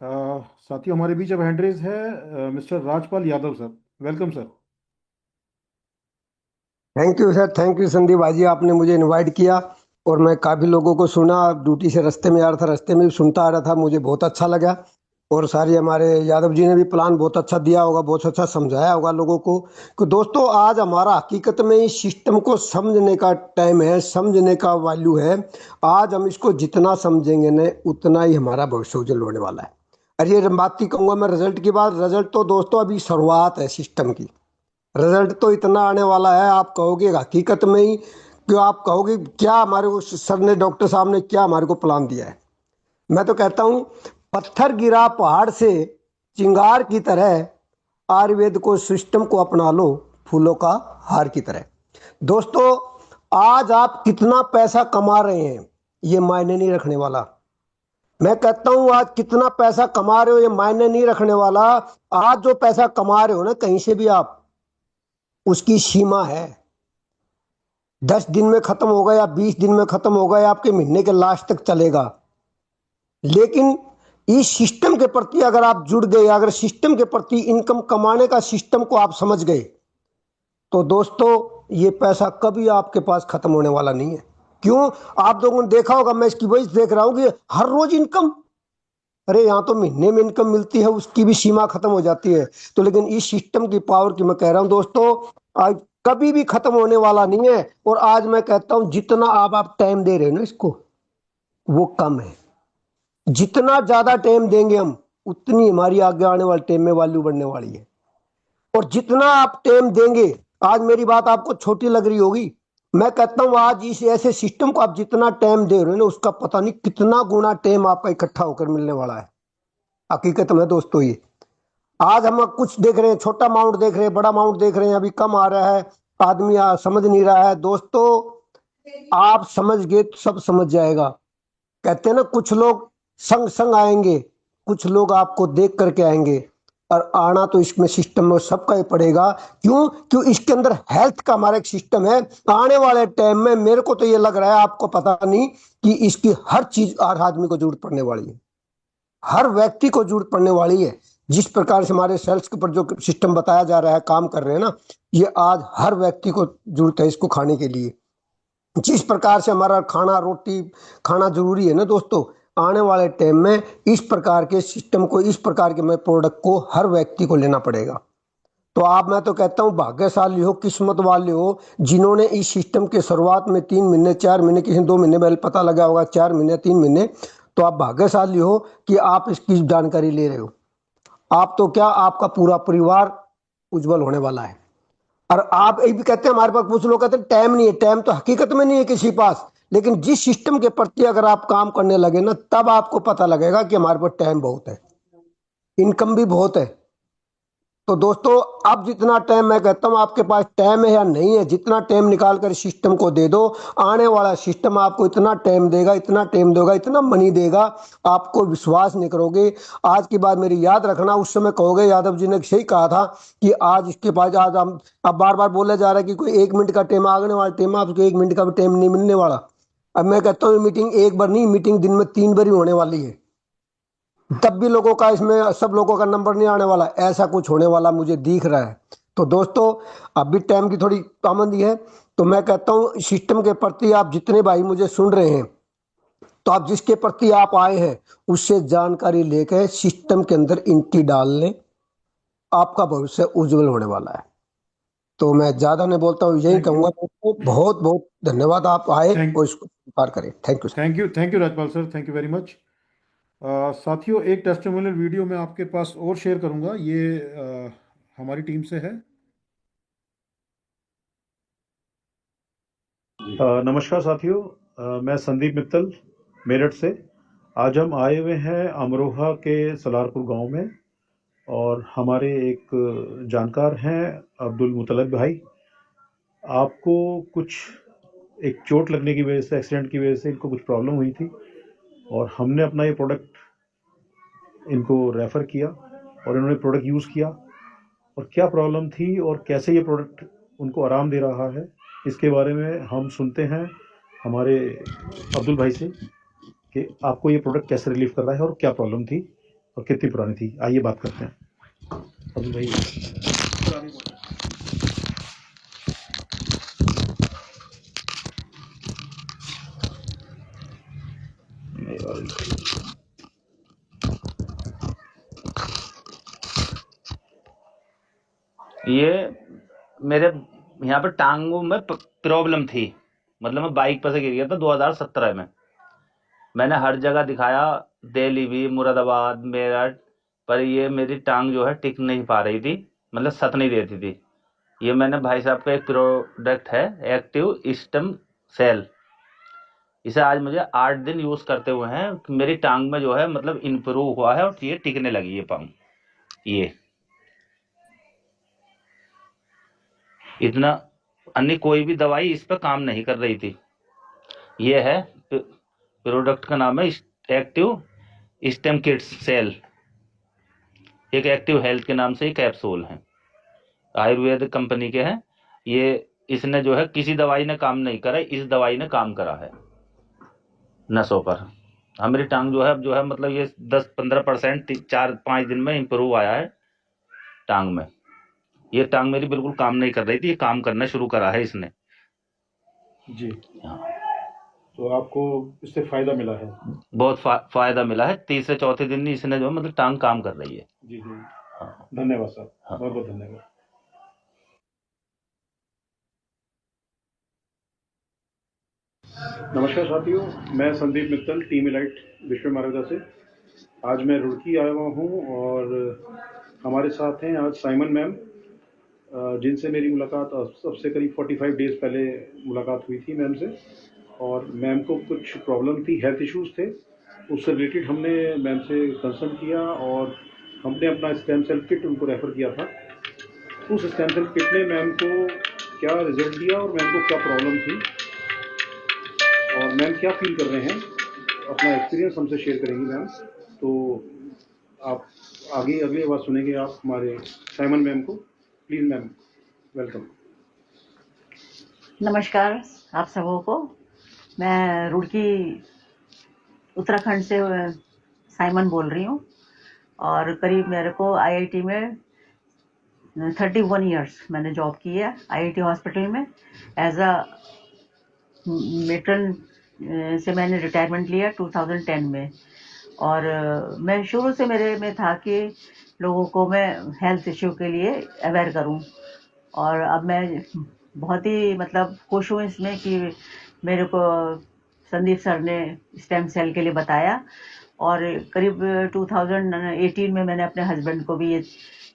साथियों हमारे बीच अब हैंड रेज है mister Rajpal Yadav sir, welcome sir. Thank you sir, thank you Sandeep भाई जी, आपने मुझे इनवाइट किया और मैं काफ़ी लोगों को सुना, ड्यूटी से रास्ते में आ रहा था, रास्ते में भी सुनता आ रहा था, मुझे बहुत अच्छा लगा। और सारे हमारे यादव जी ने भी प्लान बहुत अच्छा दिया होगा, बहुत अच्छा समझाया होगा लोगों को। कि दोस्तों आज हमारा हकीकत में इस सिस्टम को समझने का टाइम है, समझने का वैल्यू है। आज हम इसको जितना समझेंगे न उतना ही हमारा भविष्य उज्जवल होने वाला है। अरे ये बात की कहूँगा मैं रिजल्ट की बात, रिजल्ट तो दोस्तों अभी शुरुआत है सिस्टम की। रिजल्ट तो इतना आने वाला है, आप कहोगे हकीकत में ही, कि आप कहोगे क्या हमारे को सर ने, डॉक्टर साहब ने क्या हमारे को प्लान दिया है। मैं तो कहता हूँ पत्थर गिरा पहाड़ से चिंगार की तरह आयुर्वेद को सिस्टम को अपना लो फूलों का हार की तरह। दोस्तों आज आप कितना पैसा कमा रहे हैं ये मायने नहीं रखने वाला। मैं कहता हूं आज कितना पैसा कमा रहे हो ये मायने नहीं रखने वाला। आज जो पैसा कमा रहे हो ना कहीं से भी आप, उसकी सीमा है। 10 दिन में खत्म होगा या 20 दिन में खत्म होगा या आपके महीने के लास्ट तक चलेगा। लेकिन इस सिस्टम के प्रति अगर आप जुड़ गए, अगर सिस्टम के प्रति इनकम कमाने का सिस्टम को आप समझ गए, तो दोस्तों ये पैसा कभी आपके पास खत्म होने वाला नहीं है। क्यों? आप लोगों ने देखा होगा, मैं इसकी वजह से देख रहा हूं कि हर रोज इनकम, अरे यहाँ तो महीने में इनकम मिलती है, उसकी भी सीमा खत्म हो जाती है। तो लेकिन इस सिस्टम की पावर की मैं कह रहा हूं दोस्तों, आज कभी भी खत्म होने वाला नहीं है। और आज मैं कहता हूं जितना आप टाइम दे रहे हो ना इसको, वो कम है। जितना ज्यादा टाइम देंगे हम, उतनी हमारी आगे आने वाले टाइम में वैल्यू बढ़ने वाली है। और जितना आप टाइम देंगे आज मेरी बात आपको छोटी लग रही होगी, मैं कहता हूं आज इस ऐसे सिस्टम को आप जितना टाइम दे रहे हो ना, उसका पता नहीं कितना गुना टाइम आपका इकट्ठा होकर मिलने वाला है। हकीकत में दोस्तों, ये आज हम कुछ देख रहे हैं, छोटा अमाउंट देख रहे हैं, बड़ा अमाउंट देख रहे हैं, अभी कम आ रहा है, आदमी समझ नहीं रहा है। दोस्तों आप समझ गए तो सब समझ जाएगा। कहते हैं ना, कुछ लोग संग संग आएंगे, कुछ लोग आपको देख करके आएंगे, और आना तो इसमें सिस्टम में सबका ही पड़ेगा। क्यों इसके अंदर हेल्थ का हमारा एक सिस्टम है। आने वाले टाइम में मेरे को तो ये लग रहा है, आपको पता नहीं, कि इसकी हर चीज हर आदमी को जरूरत पड़ने वाली है, हर व्यक्ति को जरूरत पड़ने वाली है। जिस प्रकार से हमारे सेल्स के ऊपर जो सिस्टम बताया जा रहा है, काम कर रहे हैं ना, ये आज हर व्यक्ति को जरूरत है इसको खाने के लिए। जिस प्रकार से हमारा खाना रोटी खाना जरूरी है ना दोस्तों, आने वाले टाइम में इस प्रकार के सिस्टम को, इस प्रकार के प्रोडक्ट को हर व्यक्ति को लेना पड़ेगा। तो मैं तो कहता हूं भाग्यशाली हो, किस्मत वाले हो, जिन्होंने इस सिस्टम के शुरुआत में 3 महीने 4 महीने, किसी 2 महीने पहले पता लगा होगा, 4 महीने 3 महीने, तो आप भाग्यशाली हो कि आप इसकी जानकारी ले रहे हो। आप तो क्या, आपका पूरा परिवार उज्जवल होने वाला है। और आप ये भी कहते हैं, हमारे पास कुछ लोग कहते हैं टाइम नहीं है। टाइम तो हकीकत में नहीं है किसी पास, लेकिन जिस सिस्टम के प्रति अगर आप काम करने लगे ना, तब आपको पता लगेगा कि हमारे पास टाइम बहुत है, इनकम भी बहुत है। तो दोस्तों अब जितना टाइम, मैं कहता हूं आपके पास टाइम है या नहीं है, जितना टाइम निकाल कर सिस्टम को दे दो, आने वाला सिस्टम आपको इतना टाइम देगा, इतना टाइम देगा, इतना मनी देगा, आपको विश्वास नहीं करोगे। आज की बात मेरी याद रखना, उस समय कहोगे यादव जी ने सही कहा था कि आज इसके पास, आज हम अब बार बार बोला जा रहा है कि कोई 1 मिनट का टाइम आने वाला, टाइम आपको 1 मिनट का भी टाइम नहीं मिलने वाला। अब मैं कहता हूँ मीटिंग एक बार नहीं, मीटिंग दिन में 3 बार ही होने वाली है, तब भी लोगों का, इसमें सब लोगों का नंबर नहीं आने वाला, ऐसा कुछ होने वाला मुझे दिख रहा है। तो दोस्तों अभी टाइम की थोड़ी पाबंदी है, तो मैं कहता हूं सिस्टम के प्रति आप जितने भाई मुझे सुन रहे हैं, तो आप जिसके प्रति आप आए हैं उससे जानकारी लेकर सिस्टम के अंदर एंट्री डाल लें, आपका भविष्य उज्जवल होने वाला है। तो मैं ज्यादा नहीं बोलता हूँ, यही कहूंगा। दोस्तों बहुत बहुत धन्यवाद, आप आए और इसको स्वीकार करें। Thank you. Thank you Rajpal sir, thank you very much. साथियों एक टेस्टिमोनियल वीडियो मैं आपके पास और शेयर करूंगा, ये हमारी टीम से है। नमस्कार साथियों, मैं संदीप मित्तल मेरठ से। आज हम आए हुए हैं अमरोहा के सलारपुर गांव में, और हमारे एक जानकार हैं अब्दुल मुतलब भाई। आपको कुछ एक चोट लगने की वजह से, एक्सीडेंट की वजह से इनको कुछ प्रॉब्लम हुई थी, और हमने अपना ये प्रोडक्ट इनको रेफ़र किया, और इन्होंने प्रोडक्ट यूज़ किया, और क्या प्रॉब्लम थी और कैसे ये प्रोडक्ट उनको आराम दे रहा है, इसके बारे में हम सुनते हैं हमारे अब्दुल भाई से कि आपको ये प्रोडक्ट कैसे रिलीफ कर रहा है और क्या प्रॉब्लम थी और कितनी पुरानी थी। आइए बात करते हैं अब्दुल भाई। ये मेरे यहाँ पे टांगों में प्रॉब्लम थी, मतलब मैं बाइक पर से गिर गया था 2017 में। मैंने हर जगह दिखाया, दिल्ली भी, मुरादाबाद, मेरठ, पर ये मेरी टांग जो है टिक नहीं पा रही थी, मतलब सत नहीं देती थी। ये मैंने भाई साहब का एक प्रोडक्ट है एक्टिव स्टेम सेल, इसे आज मुझे 8 दिन यूज करते हुए हैं, मेरी टांग में जो है मतलब इम्प्रूव हुआ है और ये टिकने लगी है पाँव। ये इतना अन्य कोई भी दवाई इस पर काम नहीं कर रही थी। ये है प्रोडक्ट का नाम है एक्टिव स्टेम किड्स सेल, एक एक्टिव हेल्थ के नाम से ही कैप्सूल है, आयुर्वेद कंपनी के हैं ये। इसने जो है किसी दवाई ने काम नहीं करा, इस दवाई ने काम करा है नसों पर। हमारी टांग जो है मतलब ये 10-15% 4-5 दिन में इम्प्रूव आया है टांग में। ये टांग मेरी बिल्कुल काम नहीं कर रही थी, ये काम करना शुरू करा है इसने जी। तो आपको इससे फायदा मिला है? बहुत फायदा मिला है। तीसरे चौथे दिन ही इसने जो मतलब टांग काम कर रही है। जी जी, धन्यवाद सर, बहुत बहुत धन्यवाद। नमस्कार साथियों, मैं संदीप मित्तल, टीम इलाइट विश्व मार्गदा से। आज मैं रुड़की आया हुआ हूँ, और हमारे साथ हैं आज साइमन मैम, जिनसे मेरी मुलाकात सबसे करीब 45 डेज पहले मुलाकात हुई थी मैम से, और मैम को कुछ प्रॉब्लम थी, हेल्थ इश्यूज थे, उससे रिलेटेड हमने मैम से कंसल्ट किया और हमने अपना स्टेम सेल किट उनको रेफ़र किया था। उस स्टेम सेल किट ने मैम को क्या रिजल्ट दिया और मैम को क्या प्रॉब्लम थी और मैम क्या फील कर रहे हैं, अपना एक्सपीरियंस हमसे शेयर करेंगी मैम। तो आप आगे अगली बात सुनेंगे आप हमारे साइमन मैम को। Please ma'am, welcome. नमस्कार आप सबों को। मैं रुड़की उत्तराखंड से साइमन बोल रही हूँ और करीब मेरे को आईआईटी में 31 इयर्स मैंने जॉब की है आईआईटी हॉस्पिटल में एज अ मेट्रन से मैंने रिटायरमेंट लिया 2010 में। और मैं शुरू से मेरे में था कि लोगों को मैं हेल्थ इश्यू के लिए अवेयर करूं, और अब मैं बहुत ही मतलब खुश हूँ इसमें कि मेरे को संदीप सर ने स्टेम सेल के लिए बताया। और करीब 2018 में मैंने अपने हस्बैंड को भी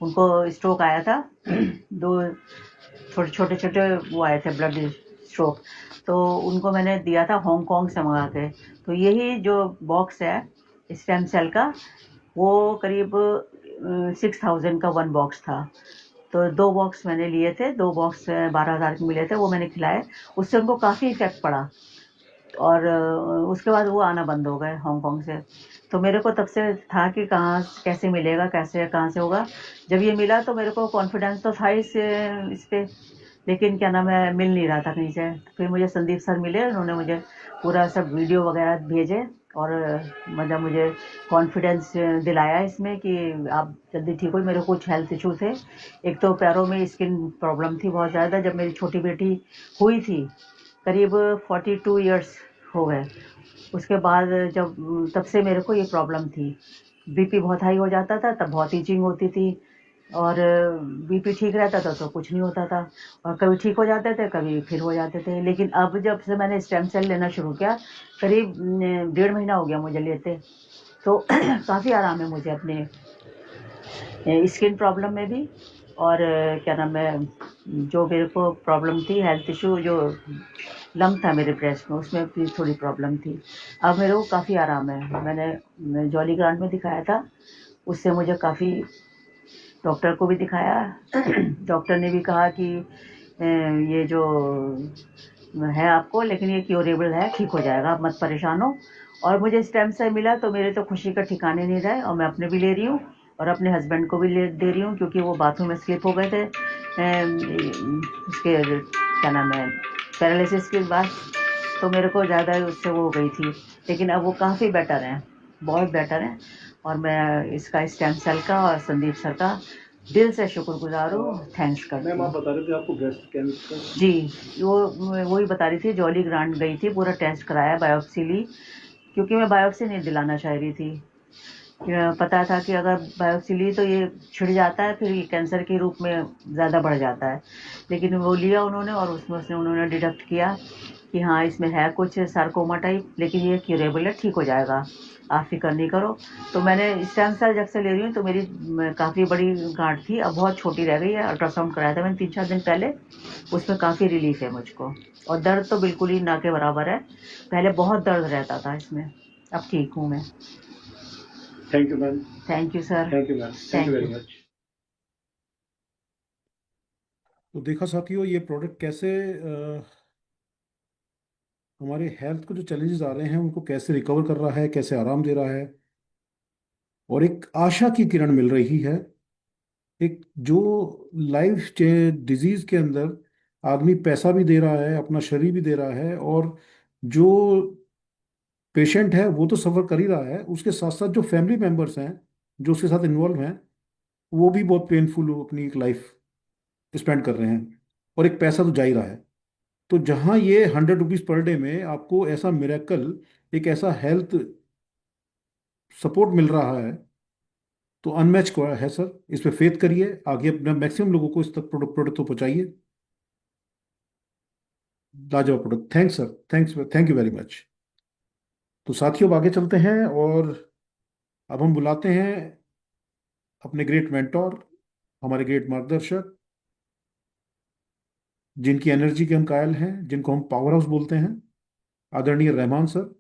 उनको स्ट्रोक आया था दो छोटे छोटे वो आए थे ब्लड स्ट्रोक, तो उनको मैंने दिया था हांगकांग से मंगा के। तो यही जो बॉक्स है स्टेम सेल का वो करीब 6000 का 1 बॉक्स था। तो 2 बॉक्स मैंने लिए थे, 2 बॉक्स 12,000 के मिले थे, वो मैंने खिलाए। उससे उनको काफ़ी इफेक्ट पड़ा और उसके बाद वो आना बंद हो गए हांगकांग से। तो मेरे को तब से था कि कहाँ कैसे मिलेगा, कैसे कहाँ से होगा। जब ये मिला तो मेरे को कॉन्फिडेंस तो था इस पे, लेकिन क्या नाम है मिल नहीं रहा था कहीं से। फिर मुझे संदीप सर मिले, उन्होंने मुझे पूरा सब वीडियो वगैरह भेजे और मतलब मुझे कॉन्फिडेंस दिलाया इसमें कि आप जल्दी ठीक हो। मेरे कुछ हेल्थ इशू थे, एक तो पैरों में स्किन प्रॉब्लम थी बहुत ज़्यादा। जब मेरी छोटी बेटी हुई थी करीब 42 इयर्स हो गए, उसके बाद जब तब से मेरे को ये प्रॉब्लम थी। बीपी बहुत हाई हो जाता था, तब बहुत ईचिंग होती थी, और बीपी ठीक रहता था तो कुछ नहीं होता था, और कभी ठीक हो जाते थे कभी फिर हो जाते थे। लेकिन अब जब से मैंने स्टेम सेल लेना शुरू किया, करीब 1.5 महीना हो गया मुझे लेते, तो काफ़ी आराम है मुझे अपने स्किन प्रॉब्लम में भी। और क्या नाम है जो मेरे को प्रॉब्लम थी हेल्थ इशू, जो लंप था मेरे ब्रेस्ट में उसमें भी थोड़ी प्रॉब्लम थी, अब मेरे को काफ़ी आराम है। मैंने जॉली ग्रांट में दिखाया था, उससे मुझे काफ़ी, डॉक्टर को भी दिखाया डॉक्टर ने भी कहा कि ये जो है आपको, लेकिन ये क्योरेबल है, ठीक हो जाएगा, आप मत परेशान हो। और मुझे स्टेम सेल मिला तो मेरे तो खुशी का ठिकाने नहीं रहे, और मैं अपने भी ले रही हूँ और अपने हस्बैंड को भी दे रही हूँ, क्योंकि वो बाथरूम में स्लिप हो गए थे उसके क्या नाम है पैरालिसिस के बाद, तो मेरे को ज़्यादा उससे वो हो गई थी। लेकिन अब वो काफ़ी बेटर हैं, बहुत बेटर हैं, और मैं इसका स्टेम सेल का और संदीप सर का दिल से शुक्रगुजार हूँ, थैंक्स करती मैम, हूँ। आप बता रहे थे आपको ब्रेस्ट कैंसर? जी, वही बता रही थी, जॉली ग्रांट गई थी, पूरा टेस्ट कराया, बायोप्सी ली, क्योंकि मैं बायोप्सी नहीं दिलाना चाह रही थी। पता था कि अगर बायोप्सी ली तो ये छिड़ जाता है, फिर ये कैंसर के रूप में ज़्यादा बढ़ जाता है। लेकिन वो लिया उन्होंने, और उसमें उन्होंने डिडक्ट किया कि हाँ इसमें है कुछ सार्कोमा टाइप, लेकिन ये क्यूरेबल है, ठीक हो जाएगा, आप फिक्र नहीं करो। तो मैंने स्टेम सेल जब से ले रही हूँ तो मेरी काफ़ी बड़ी गांठ थी, अब बहुत छोटी रह गई है। अल्ट्रासाउंड कराया था मैंने 3-4 दिन पहले, उसमें काफ़ी रिलीफ है मुझको, और दर्द तो बिल्कुल ही ना के बराबर है। पहले बहुत दर्द रहता था इसमें, अब ठीक हूँ मैं। Thank you ma'am. Thank you sir. Thank you ma'am. Thank you very you. Much. तो देखा साथियों, ये प्रोडक्ट कैसे हमारे हेल्थ को जो चैलेंजेस आ रहे हैं उनको कैसे रिकवर कर रहा है, कैसे आराम दे रहा है, और एक आशा की किरण मिल रही है। एक जो लाइफ डिजीज के अंदर आदमी पैसा भी दे रहा है, अपना शरीर भी दे रहा है, और जो पेशेंट है वो तो सफर कर ही रहा है, उसके साथ साथ जो फैमिली मेंबर्स हैं जो उसके साथ इन्वॉल्व हैं वो भी बहुत पेनफुल अपनी एक लाइफ स्पेंड कर रहे हैं, और एक पैसा तो जा ही रहा है। तो जहां ये 100 रुपीज पर डे में आपको ऐसा मिरेकल, एक ऐसा हेल्थ सपोर्ट मिल रहा है, तो अनमैच है सर। इस पे फेथ करिए, आगे अपने मैक्सिमम लोगों को इस तक प्रोडक्ट तो पहुंचाइए। लाजवाब product, thanks sir, thanks, thank you very much. तो साथियों अब आगे चलते हैं, और अब हम बुलाते हैं अपने ग्रेट मेंटोर, हमारे ग्रेट मार्गदर्शक, जिनकी एनर्जी के हम कायल हैं, जिनको हम पावर हाउस बोलते हैं, आदरणीय Rahman sir.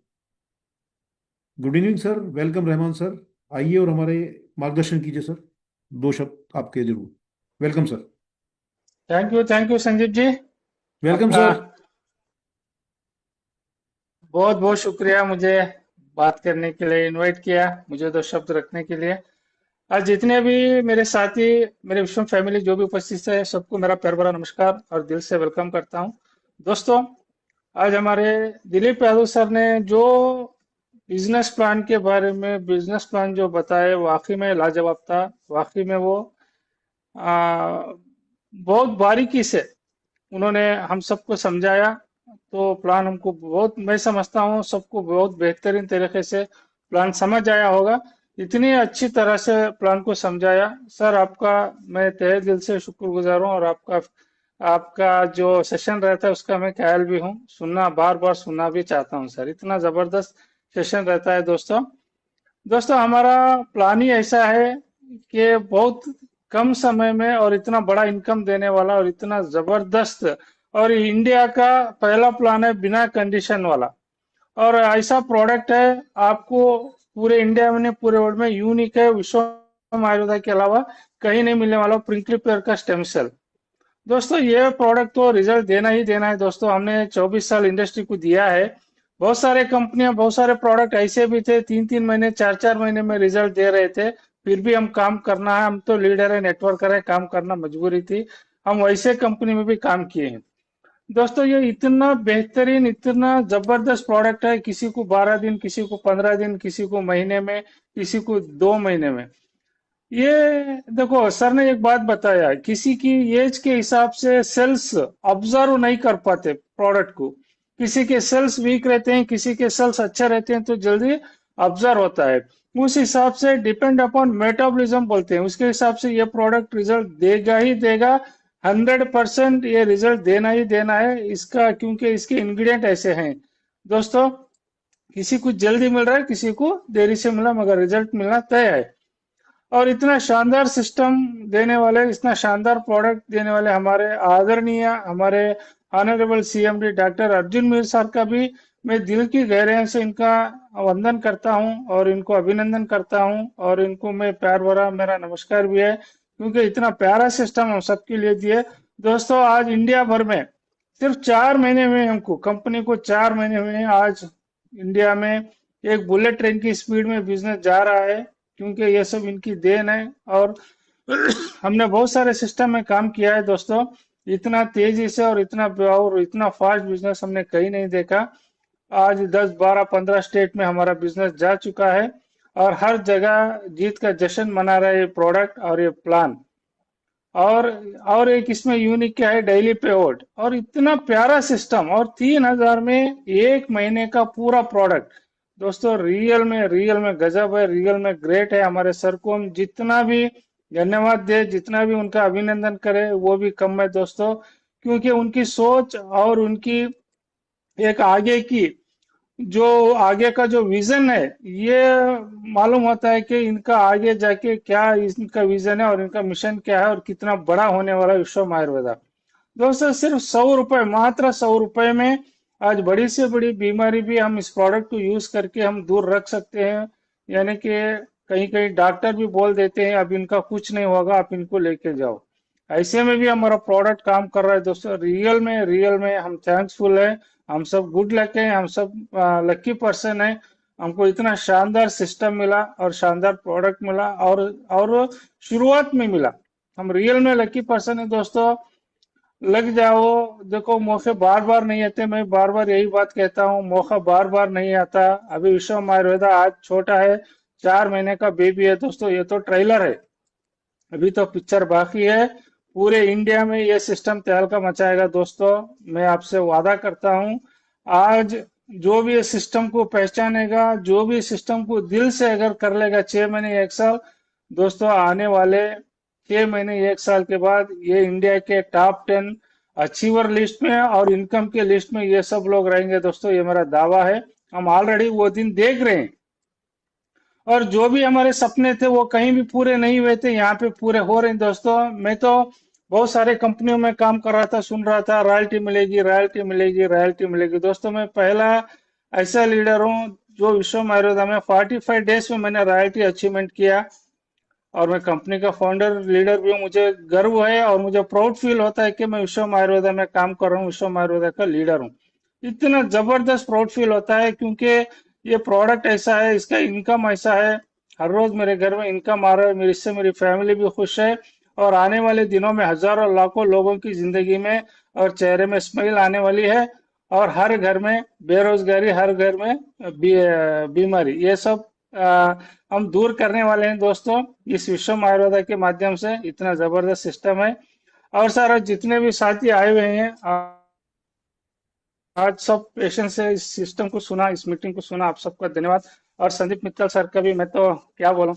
Good evening sir, welcome Rahman sir. आइए और हमारे मार्गदर्शन कीजिए सर, 2 शब्द आपके जरूर। Welcome sir. Thank you Sanjeev ji. Welcome अपना सर। बहुत बहुत शुक्रिया मुझे बात करने के लिए इनवाइट किया, मुझे 2 शब्द रखने के लिए। आज जितने भी मेरे साथी, मेरे विश्वम फैमिली जो भी उपस्थित है, सबको मेरा प्यार भरा नमस्कार और दिल से वेलकम करता हूं। दोस्तों, आज हमारे दिलीप यादव सर ने जो बिजनेस प्लान के बारे में बिजनेस प्लान जो बताए, वाकई में लाजवाब था। वाकई में वो बहुत बारीकी से उन्होंने हम सबको समझाया। तो प्लान हमको बहुत, मैं समझता हूँ सबको बहुत बेहतरीन तरीके से प्लान समझ आया होगा। इतनी अच्छी तरह से प्लान को समझाया सर, आपका मैं तहे दिल से शुक्रगुजार हूँ। और आपका जो सेशन रहता है उसका मैं ख्याल भी हूँ, सुनना बार बार सुनना भी चाहता हूँ सर, इतना जबरदस्त सेशन रहता है। दोस्तों हमारा प्लान ही ऐसा है कि बहुत कम समय में और इतना बड़ा इनकम देने वाला और इतना जबरदस्त, और इंडिया का पहला प्लान है बिना कंडीशन वाला, और ऐसा प्रोडक्ट है आपको पूरे इंडिया में नहीं पूरे वर्ल्ड में यूनिक है, विश्वम आयुर्वेदा के अलावा कहीं नहीं मिलने वाला प्रिंकली पेयर का स्टेम सेल। दोस्तों ये प्रोडक्ट तो रिजल्ट देना ही देना है। दोस्तों हमने 24 साल इंडस्ट्री को दिया है। बहुत सारे कंपनियां, बहुत सारे प्रोडक्ट ऐसे भी थे 3-3 महीने 4-4 महीने में रिजल्ट दे रहे थे, फिर भी हम काम करना है, हम तो लीडर है, नेटवर्कर है, काम करना मजबूरी थी, हम वैसे कंपनी में भी काम किए हैं। दोस्तों ये इतना बेहतरीन, इतना जबरदस्त प्रोडक्ट है, किसी को 12 दिन, किसी को 15 दिन, किसी को महीने में, किसी को 2 महीने में। ये देखो सर ने एक बात बताया, किसी की एज के हिसाब से सेल्स ऑब्जर्व नहीं कर पाते प्रोडक्ट को, किसी के सेल्स वीक रहते हैं, किसी के सेल्स अच्छे रहते हैं तो जल्दी ऑब्जर्व होता है। उस हिसाब से डिपेंड अपॉन मेटाबॉलिज्म बोलते हैं, उसके हिसाब से ये प्रोडक्ट रिजल्ट देगा ही देगा। 100% ये रिजल्ट देना ही देना है इसका, क्योंकि इसके इंग्रेडिएंट ऐसे हैं। दोस्तों किसी को जल्दी मिल रहा है, किसी को देरी से मिला, मगर रिजल्ट मिलना तय है। और इतना शानदार सिस्टम देने वाले, इतना शानदार प्रोडक्ट देने वाले हमारे आदरणीय, हमारे honourable CMD doctor Arjun Mir sir का भी मैं दिल की गहराई से इनका वंदन करता हूं और इनको अभिनंदन करता हूं, और इनको मैं प्यार भरा मेरा नमस्कार भी है, क्योंकि इतना प्यारा सिस्टम हम सबके लिए दिए। दोस्तों आज इंडिया भर में सिर्फ 4 महीने में, हमको कंपनी को 4 महीने में आज इंडिया में एक बुलेट ट्रेन की स्पीड में बिजनेस जा रहा है, क्योंकि ये सब इनकी देन है। और हमने बहुत सारे सिस्टम में काम किया है दोस्तों, इतना तेजी से और इतना फास्ट बिजनेस हमने कहीं नहीं देखा। आज 10, 12, 15 स्टेट में हमारा बिजनेस जा चुका है और हर जगह जीत का जश्न मना रहा है ये प्रोडक्ट और ये प्लान। और एक इसमें यूनिक क्या है, डेली पे आउट, और इतना प्यारा सिस्टम, और 3000 में 1 महीने का पूरा प्रोडक्ट। दोस्तों रियल में गजब है, रियल में ग्रेट है। हमारे सर को हम जितना भी धन्यवाद दे, जितना भी उनका अभिनंदन करे वो भी कम है दोस्तों, क्योंकि उनकी सोच और उनकी एक आगे का जो विजन है, ये मालूम होता है कि इनका आगे जाके क्या इनका विजन है और इनका मिशन क्या है और कितना बड़ा होने वाला विश्वम आयुर्वेदा। दोस्तों सिर्फ 100 रुपए, मात्र 100 रुपए में आज बड़ी से बड़ी बीमारी भी हम इस प्रोडक्ट को यूज करके हम दूर रख सकते हैं। यानी कि कहीं कहीं डॉक्टर भी बोल देते हैं अब इनका कुछ नहीं होगा, आप इनको लेके जाओ, ऐसे में भी हमारा प्रोडक्ट काम कर रहा है। दोस्तों रियल में हम थैंक्सफुल है, हम सब गुड लक है, हम सब लकी पर्सन है, हमको इतना शानदार सिस्टम मिला और शानदार प्रोडक्ट मिला और शुरुआत में मिला। हम रियल में लकी पर्सन है दोस्तों, लग जाओ। देखो मौके बार बार नहीं आते, मैं बार बार यही बात कहता हूँ, मौका बार बार नहीं आता। अभी विश्वम आयुर्वेदा आज छोटा है, 4 महीने का बेबी है दोस्तों, ये तो ट्रेलर है, अभी तो पिक्चर बाकी है। पूरे इंडिया में ये सिस्टम तहलका मचाएगा दोस्तों, मैं आपसे वादा करता हूं। आज जो भी इस सिस्टम को पहचानेगा, जो भी सिस्टम को दिल से अगर कर लेगा 6 महीने 1 साल, दोस्तों आने वाले 6 महीने 1 साल के बाद ये इंडिया के टॉप 10 अचीवर लिस्ट में और इनकम के लिस्ट में ये सब लोग रहेंगे दोस्तों, ये मेरा दावा है। हम ऑलरेडी वो दिन देख रहे हैं, और जो भी हमारे सपने थे वो कहीं भी पूरे नहीं हुए थे, यहाँ पे पूरे हो रहे हैं दोस्तों। मैं तो बहुत सारे कंपनियों में काम कर रहा था, सुन रहा था रॉयल्टी मिलेगी, रॉयल्टी मिलेगी, रॉयल्टी मिलेगी। दोस्तों मैं पहला ऐसा लीडर हूँ जो विश्वम आयुर्वेदा में 45 डेज में मैंने रॉयल्टी अचीवमेंट किया, और मैं कंपनी का फाउंडर लीडर भी हूँ। मुझे गर्व है और मुझे प्राउड फील होता है कि मैं विश्वम आयुर्वेदा में काम कर रहा हूँ, विश्वम आयुर्वेदा का लीडर हूँ। इतना जबरदस्त प्राउड फील होता है क्योंकि ये प्रोडक्ट ऐसा है, इसका इनकम ऐसा है, हर रोज मेरे घर में इनकम आ रहा है, इससे मेरी फैमिली भी खुश है, और आने वाले दिनों में हजारों लाखों लोगों की जिंदगी में और चेहरे में स्माइल आने वाली है, और हर घर में बेरोजगारी, हर घर में बीमारी, ये सब हम दूर करने वाले हैं दोस्तों इस विश्वम आयुर्वेदा के माध्यम से। इतना जबरदस्त सिस्टम है। और सर जितने भी साथी आए हुए हैं आज सब पेशेंट से इस सिस्टम को सुना, इस मीटिंग को सुना, आप सबका धन्यवाद। और संदीप मित्तल सर का भी मैं तो क्या बोलूं,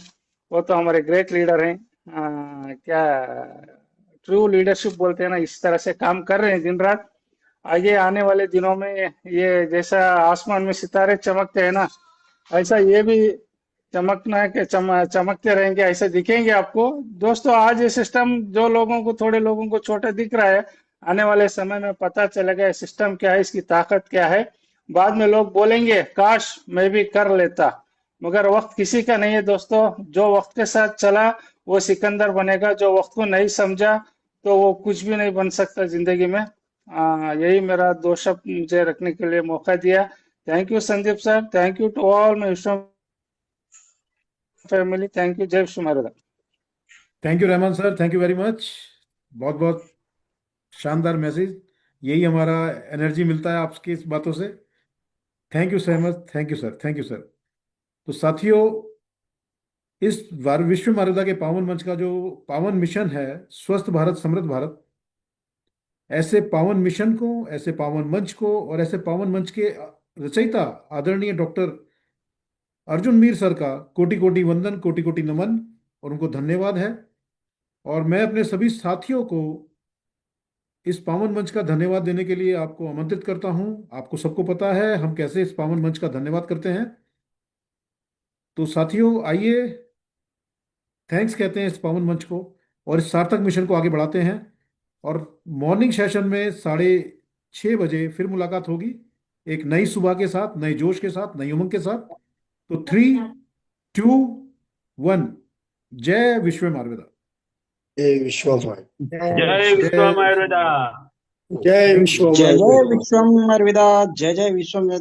वो तो हमारे ग्रेट लीडर हैं, क्या ट्रू लीडरशिप बोलते हैं ना, इस तरह से काम कर रहे हैं दिन रात। आगे आने वाले दिनों में ये जैसा आसमान में सितारे चमकते हैं ना, ऐसा ये भी चमकना है कि चमकते रहेंगे, ऐसे दिखेंगे आपको। दोस्तों आज ये सिस्टम जो लोगों को, थोड़े लोगों को छोटा दिख रहा है, आने वाले समय में पता चलेगा सिस्टम क्या है, इसकी ताकत क्या है। बाद में लोग बोलेंगे काश मैं भी कर लेता, मगर वक्त किसी का नहीं है दोस्तों। जो वक्त के साथ चला वो सिकंदर बनेगा, जो वक्त को नहीं समझा तो वो कुछ भी नहीं बन सकता जिंदगी में। यही मेरा 2 शब्द मुझे रखने के लिए मौका दिया। Thank you Sandeep sir, thank you to all my Vishwam family, thank you. जय Vishwam Ayurveda. Thank you Rahman sir, thank you very much. बहुत बहुत शानदार मैसेज, यही हमारा एनर्जी मिलता है आपकी इस बातों से। Thank you so much, thank you sir, thank you sir. तो साथियों, इस विश्व आयुर्वेदा के पावन मंच का जो पावन मिशन है, स्वस्थ भारत समृद्ध भारत, ऐसे पावन मिशन को, ऐसे पावन मंच को और ऐसे पावन मंच के रचयिता आदरणीय डॉक्टर अर्जुन मीर सर का कोटि कोटि वंदन, कोटि कोटि नमन, और उनको धन्यवाद है। और मैं अपने सभी साथियों को इस पावन मंच का धन्यवाद देने के लिए आपको आमंत्रित करता हूं। आपको सबको पता है हम कैसे इस पावन मंच का धन्यवाद करते हैं। तो साथियों आइए थैंक्स कहते हैं इस पावन मंच को और इस सार्थक मिशन को आगे बढ़ाते हैं। और मॉर्निंग सेशन में 6:30 बजे फिर मुलाकात होगी, एक नई सुबह के साथ, नए जोश के साथ, नई उमंग के साथ। तो 3, 2, 1, जय विश्वम आयुर्वेदा। जय विश्वम जय विश्वम आयुर्वेदा। जय विश्वम जय जय विश्वम आयुर्वेदा, जय जय विश्वम आयुर्वेदा।